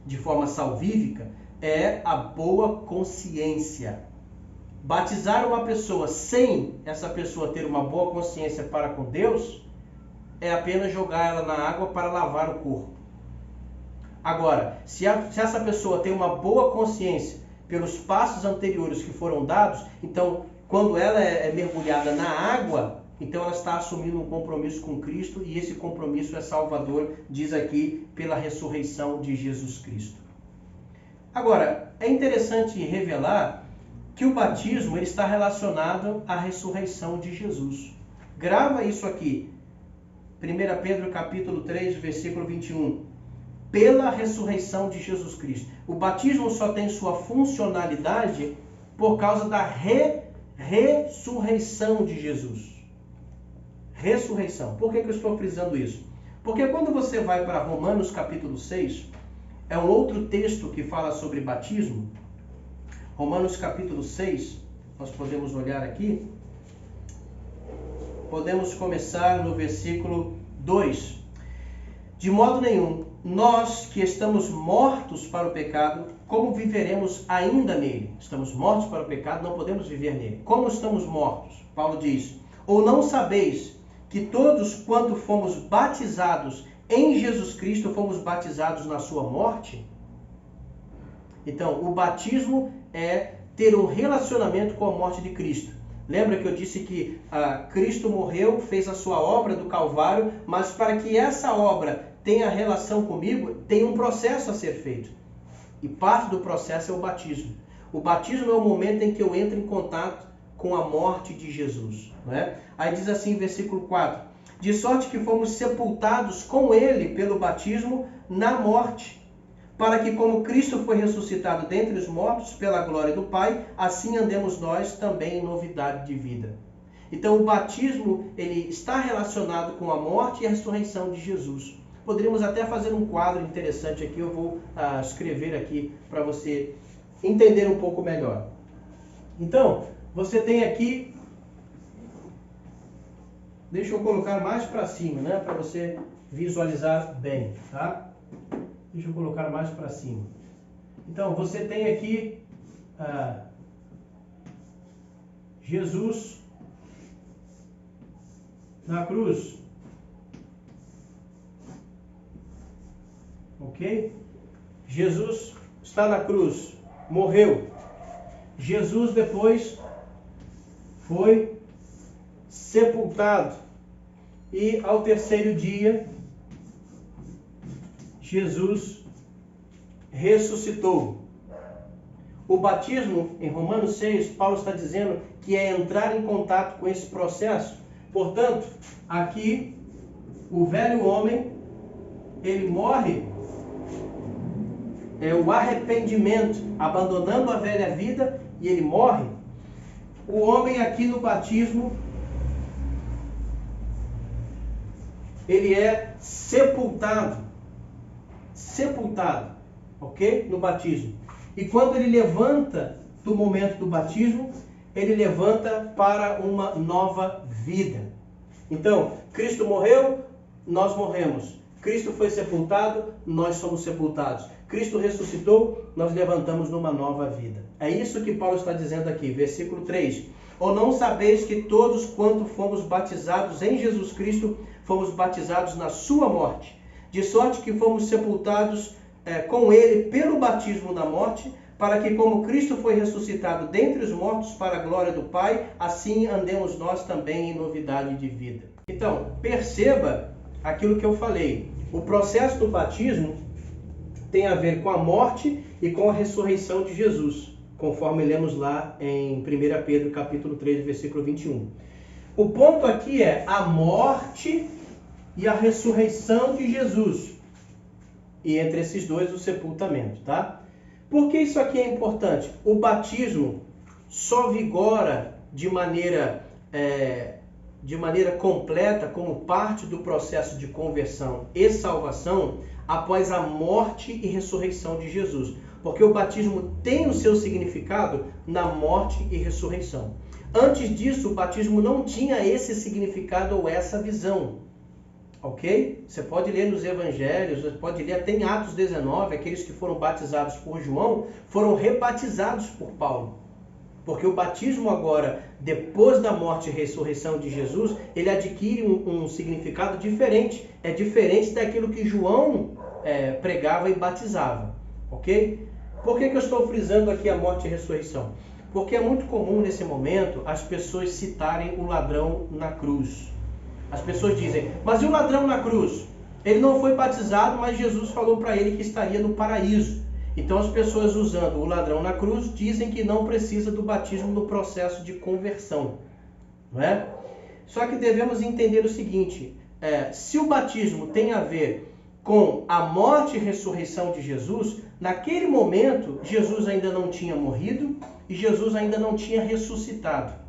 de forma salvífica, é a boa consciência. Batizar uma pessoa sem essa pessoa ter uma boa consciência para com Deus é apenas jogar ela na água para lavar o corpo. Agora, se essa pessoa tem uma boa consciência pelos passos anteriores que foram dados, então, quando ela é mergulhada na água, então ela está assumindo um compromisso com Cristo e esse compromisso é salvador, diz aqui, pela ressurreição de Jesus Cristo. Agora, é interessante revelar que o batismo ele está relacionado à ressurreição de Jesus. Grava isso aqui. 1 Pedro capítulo 3, versículo 21. Pela ressurreição de Jesus Cristo. O batismo só tem sua funcionalidade por causa da ressurreição de Jesus. Ressurreição. Por que eu estou frisando isso? Porque quando você vai para Romanos capítulo 6, é um outro texto que fala sobre batismo. Romanos capítulo 6, nós podemos olhar aqui. Podemos começar no versículo 2. De modo nenhum, nós que estamos mortos para o pecado, como viveremos ainda nele? Estamos mortos para o pecado, não podemos viver nele. Como estamos mortos? Paulo diz, ou não sabeis que todos quanto fomos batizados em Jesus Cristo, fomos batizados na sua morte? Então, o batismo é ter um relacionamento com a morte de Cristo. Lembra que eu disse que Cristo morreu, fez a sua obra do Calvário, mas para que essa obra tenha relação comigo, tem um processo a ser feito. E parte do processo é o batismo. O batismo é o momento em que eu entro em contato com a morte de Jesus. Não é? Aí diz assim, versículo 4. De sorte que fomos sepultados com ele pelo batismo na morte, para que como Cristo foi ressuscitado dentre os mortos pela glória do Pai, assim andemos nós também em novidade de vida. Então o batismo ele está relacionado com a morte e a ressurreição de Jesus. Poderíamos até fazer um quadro interessante aqui, eu vou escrever aqui para você entender um pouco melhor. Então, você tem aqui, deixa eu colocar mais para cima, né, para você visualizar bem, tá? Deixa eu colocar mais para cima. Então, você tem aqui Jesus na cruz. Ok? Jesus está na cruz, morreu. Jesus depois foi sepultado. E ao terceiro dia, Jesus ressuscitou. O batismo, em Romanos 6, Paulo está dizendo que é entrar em contato com esse processo. Portanto, aqui, o velho homem, ele morre o arrependimento, abandonando a velha vida, e ele morre, o homem aqui no batismo, ele é sepultado, ok? No batismo. E quando ele levanta do momento do batismo, ele levanta para uma nova vida. Então, Cristo morreu, nós morremos. Cristo foi sepultado, nós somos sepultados. Cristo ressuscitou, nós levantamos numa nova vida. É isso que Paulo está dizendo aqui, versículo 3. Ou não sabeis que todos quanto fomos batizados em Jesus Cristo, fomos batizados na sua morte, de sorte que fomos sepultados com ele pelo batismo na morte, para que como Cristo foi ressuscitado dentre os mortos para a glória do Pai, assim andemos nós também em novidade de vida. Então, perceba aquilo que eu falei. O processo do batismo tem a ver com a morte e com a ressurreição de Jesus, conforme lemos lá em 1 Pedro capítulo 3, versículo 21. O ponto aqui é a morte e a ressurreição de Jesus. E entre esses dois, o sepultamento, tá? Por que isso aqui é importante? O batismo só vigora de maneira completa, como parte do processo de conversão e salvação, após a morte e ressurreição de Jesus. Porque o batismo tem o seu significado na morte e ressurreição. Antes disso, o batismo não tinha esse significado ou essa visão. Ok? Você pode ler nos evangelhos, você pode ler até em Atos 19, aqueles que foram batizados por João, foram rebatizados por Paulo. Porque o batismo agora, depois da morte e ressurreição de Jesus, ele adquire um significado diferente. É diferente daquilo que João pregava e batizava. Ok? Por que eu estou frisando aqui a morte e ressurreição? Porque é muito comum nesse momento as pessoas citarem o ladrão na cruz. As pessoas dizem, mas e o ladrão na cruz? Ele não foi batizado, mas Jesus falou para ele que estaria no paraíso. Então as pessoas usando o ladrão na cruz dizem que não precisa do batismo no processo de conversão. Não é? Só que devemos entender o seguinte, se o batismo tem a ver com a morte e ressurreição de Jesus, naquele momento Jesus ainda não tinha morrido e Jesus ainda não tinha ressuscitado.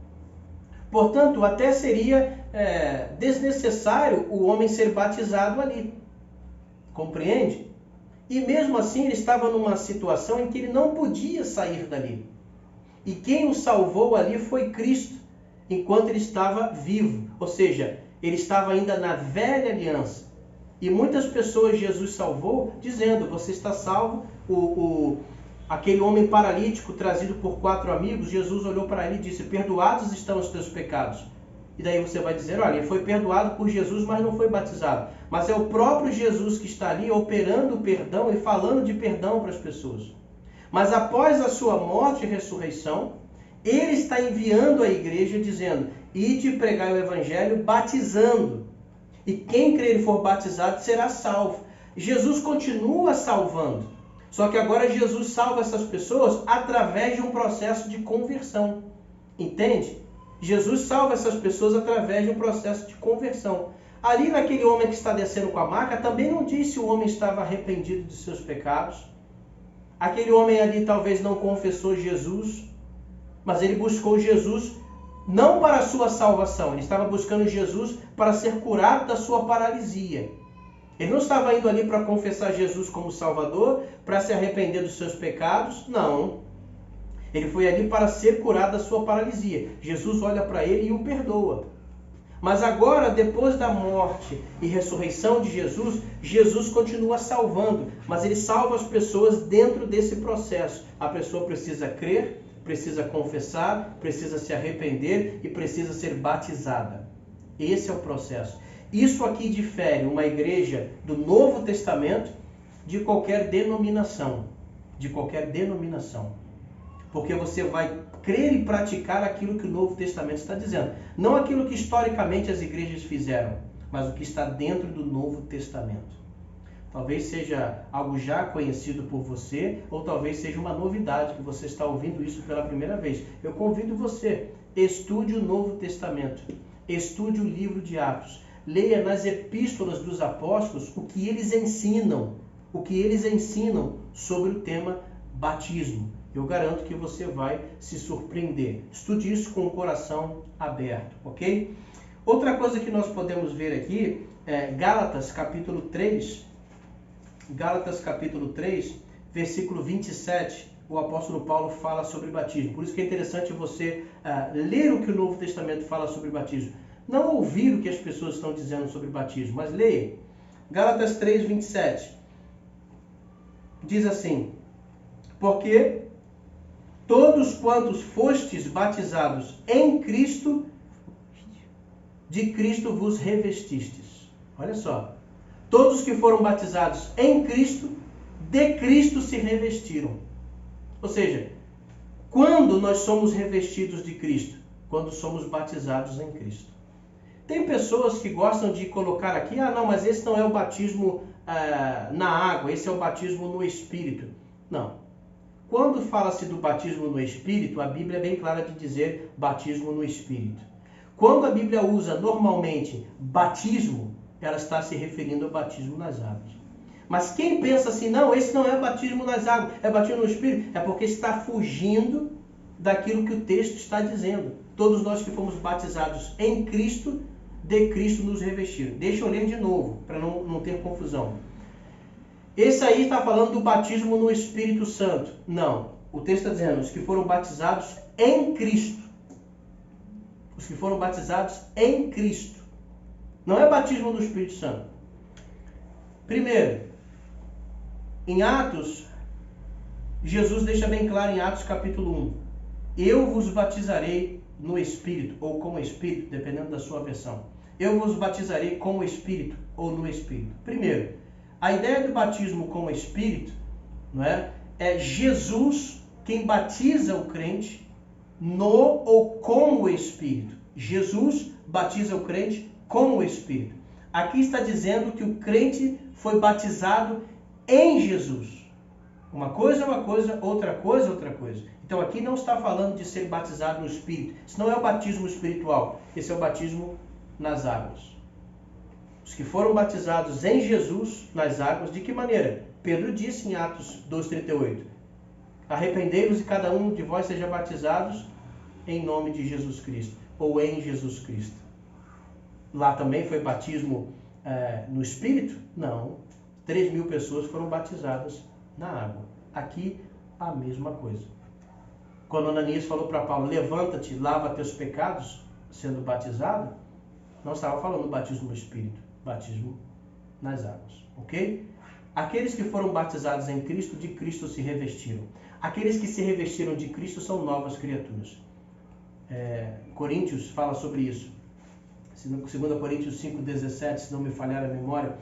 Portanto, até seria desnecessário o homem ser batizado ali. Compreende? E mesmo assim ele estava numa situação em que ele não podia sair dali. E quem o salvou ali foi Cristo, enquanto ele estava vivo. Ou seja, ele estava ainda na velha aliança. E muitas pessoas Jesus salvou dizendo, você está salvo. Aquele homem paralítico trazido por 4 amigos, Jesus olhou para ele e disse, perdoados estão os teus pecados. E daí você vai dizer, olha, ele foi perdoado por Jesus, mas não foi batizado. Mas é o próprio Jesus que está ali operando o perdão e falando de perdão para as pessoas. Mas após a sua morte e ressurreição, ele está enviando a igreja dizendo, ide pregar o evangelho batizando. E quem crer e for batizado será salvo. Jesus continua salvando. Só que agora Jesus salva essas pessoas através de um processo de conversão. Entende? Jesus salva essas pessoas através de um processo de conversão. Ali naquele homem que está descendo com a maca, também não diz se o homem estava arrependido de seus pecados. Aquele homem ali talvez não confessou Jesus, mas ele buscou Jesus não para a sua salvação. Ele estava buscando Jesus para ser curado da sua paralisia. Ele não estava indo ali para confessar Jesus como Salvador, para se arrepender dos seus pecados, não. Ele foi ali para ser curado da sua paralisia. Jesus olha para ele e o perdoa. Mas agora, depois da morte e ressurreição de Jesus, Jesus continua salvando, mas ele salva as pessoas dentro desse processo. A pessoa precisa crer, precisa confessar, precisa se arrepender e precisa ser batizada. Esse é o processo. Isso aqui difere uma igreja do Novo Testamento de qualquer denominação. De qualquer denominação. Porque você vai crer e praticar aquilo que o Novo Testamento está dizendo. Não aquilo que historicamente as igrejas fizeram, mas o que está dentro do Novo Testamento. Talvez seja algo já conhecido por você, ou talvez seja uma novidade que você está ouvindo isso pela primeira vez. Eu convido você, estude o Novo Testamento, estude o livro de Atos. Leia nas epístolas dos apóstolos o que eles ensinam. o que eles ensinam sobre o tema batismo. Eu garanto que você vai se surpreender. Estude isso com o coração aberto, ok? Outra coisa que nós podemos ver aqui é Gálatas capítulo 3, versículo 27, o apóstolo Paulo fala sobre batismo. Por isso que é interessante você ler o que o Novo Testamento fala sobre batismo. Não ouvir o que as pessoas estão dizendo sobre batismo, mas leia. Gálatas 3, 27. Diz assim: porque todos quantos fostes batizados em Cristo, de Cristo vos revestistes. Olha só. Todos que foram batizados em Cristo, de Cristo se revestiram. Ou seja, quando nós somos revestidos de Cristo? Quando somos batizados em Cristo. Tem pessoas que gostam de colocar aqui, não, mas esse não é o batismo na água, esse é o batismo no Espírito. Não. Quando fala-se do batismo no Espírito, a Bíblia é bem clara de dizer batismo no Espírito. Quando a Bíblia usa normalmente batismo, ela está se referindo ao batismo nas águas. Mas quem pensa assim, não, esse não é batismo nas águas, é batismo no Espírito, é porque está fugindo daquilo que o texto está dizendo. Todos nós que fomos batizados em Cristo, de Cristo nos revestiram. Deixa eu ler de novo, para não ter confusão. Esse aí está falando do batismo no Espírito Santo. Não, o texto está dizendo os que foram batizados em Cristo. Os que foram batizados em Cristo. Não é batismo no Espírito Santo. Primeiro, em Atos, Jesus deixa bem claro em Atos capítulo 1. Eu vos batizarei no Espírito, ou com o Espírito, dependendo da sua versão. Eu vos batizarei com o Espírito, ou no Espírito. Primeiro, a ideia do batismo com o Espírito, não é Jesus quem batiza o crente no ou com o Espírito. Jesus batiza o crente com o Espírito. Aqui está dizendo que o crente foi batizado em Jesus. Uma coisa é uma coisa, outra coisa é outra coisa. Então aqui não está falando de ser batizado no Espírito. Isso não é o batismo espiritual. Esse é o batismo nas águas. Os que foram batizados em Jesus nas águas, de que maneira? Pedro disse em Atos 2,38: arrependei-vos e cada um de vós seja batizados em nome de Jesus Cristo, ou em Jesus Cristo. Lá também foi batismo no Espírito? Não. 3.000 pessoas foram batizadas na água. Aqui, a mesma coisa. Quando Ananias falou para Paulo, levanta-te, lava teus pecados, sendo batizado, não estava falando batismo no Espírito, batismo nas águas. Ok? Aqueles que foram batizados em Cristo, de Cristo se revestiram. Aqueles que se revestiram de Cristo são novas criaturas. Coríntios fala sobre isso. 2 Coríntios 5,17, se não me falhar a memória,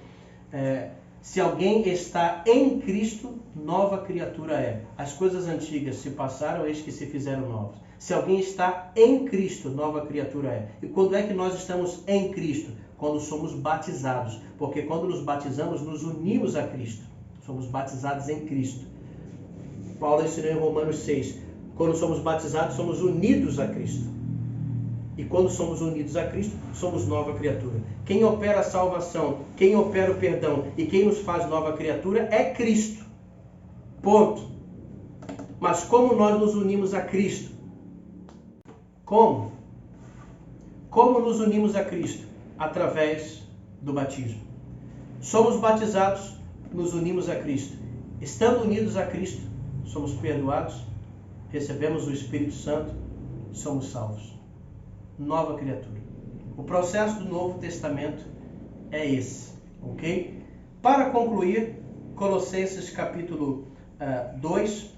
se alguém está em Cristo, nova criatura é. As coisas antigas se passaram, eis que se fizeram novas. Se alguém está em Cristo, nova criatura é. E quando é que nós estamos em Cristo? Quando somos batizados. Porque quando nos batizamos, nos unimos a Cristo. Somos batizados em Cristo. Paulo ensinou em Romanos 6. Quando somos batizados, somos unidos a Cristo. E quando somos unidos a Cristo, somos nova criatura. Quem opera a salvação, quem opera o perdão e quem nos faz nova criatura é Cristo. Ponto. Mas como nós nos unimos a Cristo? Como? Como nos unimos a Cristo? Através do batismo. Somos batizados, nos unimos a Cristo. Estando unidos a Cristo, somos perdoados, recebemos o Espírito Santo, somos salvos. Nova criatura. O processo do Novo Testamento é esse, ok? Para concluir, Colossenses capítulo 2,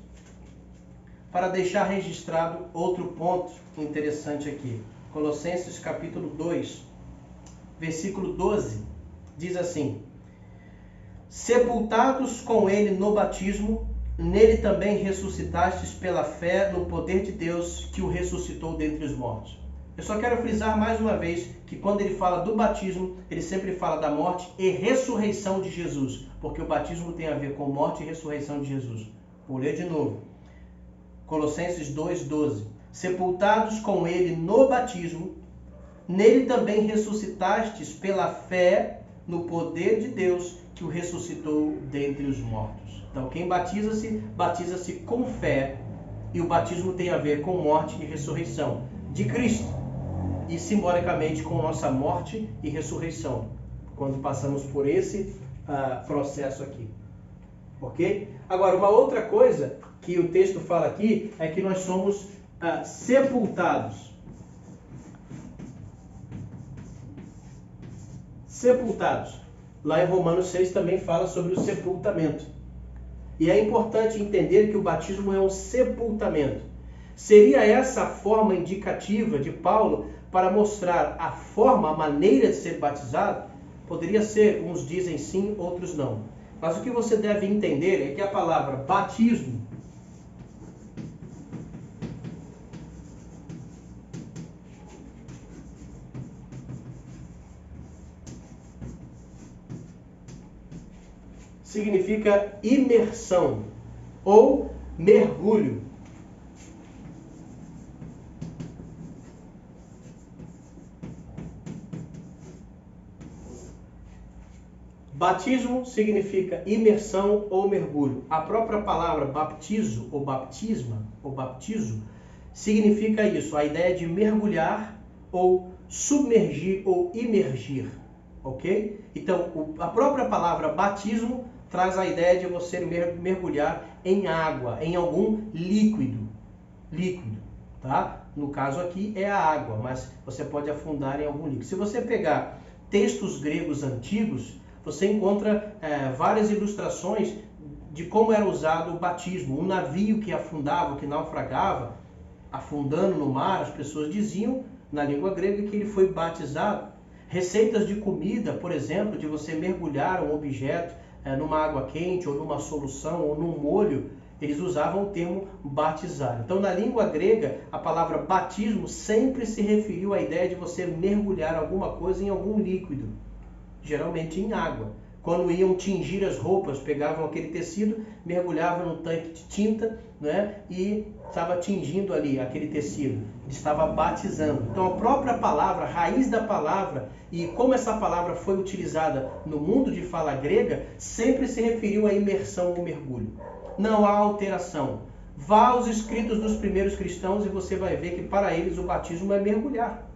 para deixar registrado outro ponto interessante aqui. Colossenses capítulo 2, versículo 12, diz assim: sepultados com ele no batismo, nele também ressuscitastes pela fé no poder de Deus que o ressuscitou dentre os mortos. Eu só quero frisar mais uma vez que quando ele fala do batismo, ele sempre fala da morte e ressurreição de Jesus, porque o batismo tem a ver com morte e ressurreição de Jesus. Vou ler de novo. Colossenses 2,12. Sepultados com ele no batismo, nele também ressuscitastes pela fé no poder de Deus que o ressuscitou dentre os mortos. Então, quem batiza-se, batiza-se com fé, e o batismo tem a ver com morte e ressurreição de Cristo, e simbolicamente com nossa morte e ressurreição, quando passamos por esse processo aqui. Ok? Agora, uma outra coisa que o texto fala aqui é que nós somos sepultados. Sepultados. Lá em Romanos 6 também fala sobre o sepultamento. E é importante entender que o batismo é um sepultamento. Seria essa a forma indicativa de Paulo para mostrar a forma, a maneira de ser batizado? Poderia ser, uns dizem sim, outros não. Mas o que você deve entender é que a palavra batismo significa imersão ou mergulho. Batismo significa imersão ou mergulho. A própria palavra baptizo ou baptisma ou baptizo significa isso, a ideia de mergulhar ou submergir ou imergir, ok? Então, a própria palavra batismo traz a ideia de você mergulhar em água, em algum líquido, tá? No caso aqui é a água, mas você pode afundar em algum líquido. Se você pegar textos gregos antigos, você encontra várias ilustrações de como era usado o batismo. Um navio que afundava, que naufragava, afundando no mar, as pessoas diziam, na língua grega, que ele foi batizado. Receitas de comida, por exemplo, de você mergulhar um objeto numa água quente, ou numa solução, ou num molho, eles usavam o termo batizar. Então, na língua grega, a palavra batismo sempre se referiu à ideia de você mergulhar alguma coisa em algum líquido, geralmente em água. Quando iam tingir as roupas, pegavam aquele tecido, mergulhavam no tanque de tinta, né, e estava tingindo ali aquele tecido, estava batizando. Então a própria palavra, a raiz da palavra, e como essa palavra foi utilizada no mundo de fala grega, sempre se referiu à imersão ou mergulho. Não há alteração. Vá aos escritos dos primeiros cristãos e você vai ver que para eles o batismo é mergulhar,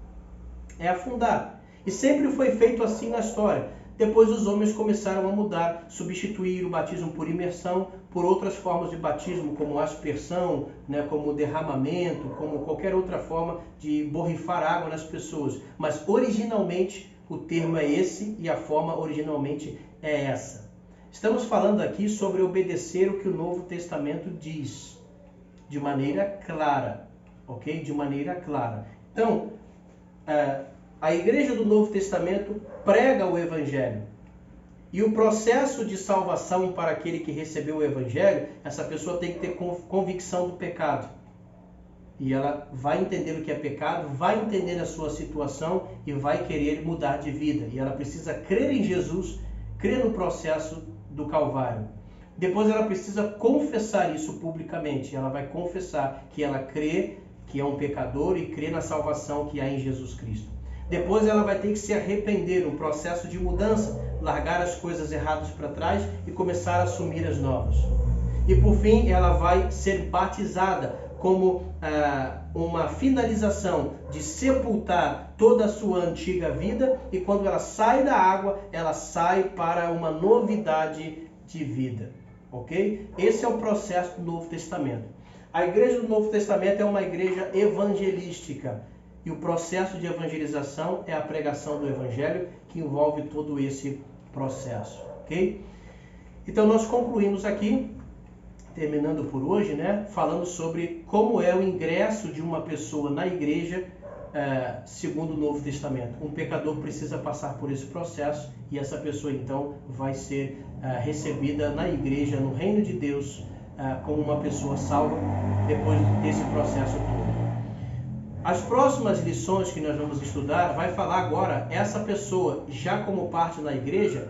é afundar. E sempre foi feito assim na história. Depois os homens começaram a mudar, substituir o batismo por imersão por outras formas de batismo, como aspersão, né, como derramamento, como qualquer outra forma de borrifar água nas pessoas. Mas originalmente o termo é esse e a forma originalmente é essa. Estamos falando aqui sobre obedecer o que o Novo Testamento diz, de maneira clara, ok? De maneira clara. Então, a igreja do Novo Testamento prega o Evangelho. E o processo de salvação para aquele que recebeu o Evangelho, essa pessoa tem que ter convicção do pecado. E ela vai entender o que é pecado, vai entender a sua situação e vai querer mudar de vida. E ela precisa crer em Jesus, crer no processo do Calvário. Depois ela precisa confessar isso publicamente. Ela vai confessar que ela crê que é um pecador e crê na salvação que há em Jesus Cristo. Depois ela vai ter que se arrepender, um processo de mudança, largar as coisas erradas para trás e começar a assumir as novas. E por fim ela vai ser batizada como uma finalização de sepultar toda a sua antiga vida, e quando ela sai da água, ela sai para uma novidade de vida. Ok? Esse é o processo do Novo Testamento. A igreja do Novo Testamento é uma igreja evangelística. E o processo de evangelização é a pregação do Evangelho, que envolve todo esse processo, ok? Então nós concluímos aqui, terminando por hoje, né, falando sobre como é o ingresso de uma pessoa na igreja segundo o Novo Testamento. Um pecador precisa passar por esse processo e essa pessoa então vai ser recebida na igreja, no reino de Deus, como uma pessoa salva depois desse processo todo. As próximas lições que nós vamos estudar vai falar agora, essa pessoa já como parte da igreja,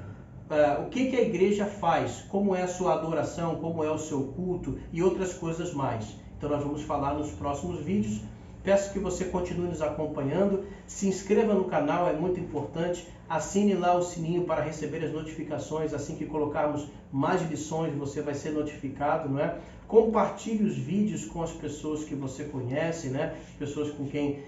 o que a igreja faz, como é a sua adoração, como é o seu culto e outras coisas mais. Então nós vamos falar nos próximos vídeos. Peço que você continue nos acompanhando, se inscreva no canal, é muito importante, assine lá o sininho para receber as notificações, assim que colocarmos mais lições você vai ser notificado, não é? Compartilhe os vídeos com as pessoas que você conhece, né? Pessoas com quem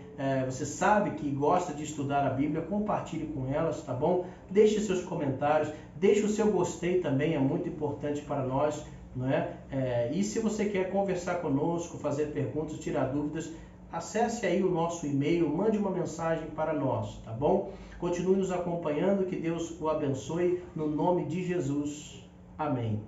você sabe que gosta de estudar a Bíblia, compartilhe com elas, tá bom? Deixe seus comentários, deixe o seu gostei também, é muito importante para nós, não é? E se você quer conversar conosco, fazer perguntas, tirar dúvidas, acesse aí o nosso e-mail, mande uma mensagem para nós, tá bom? Continue nos acompanhando, que Deus o abençoe, no nome de Jesus. Amém.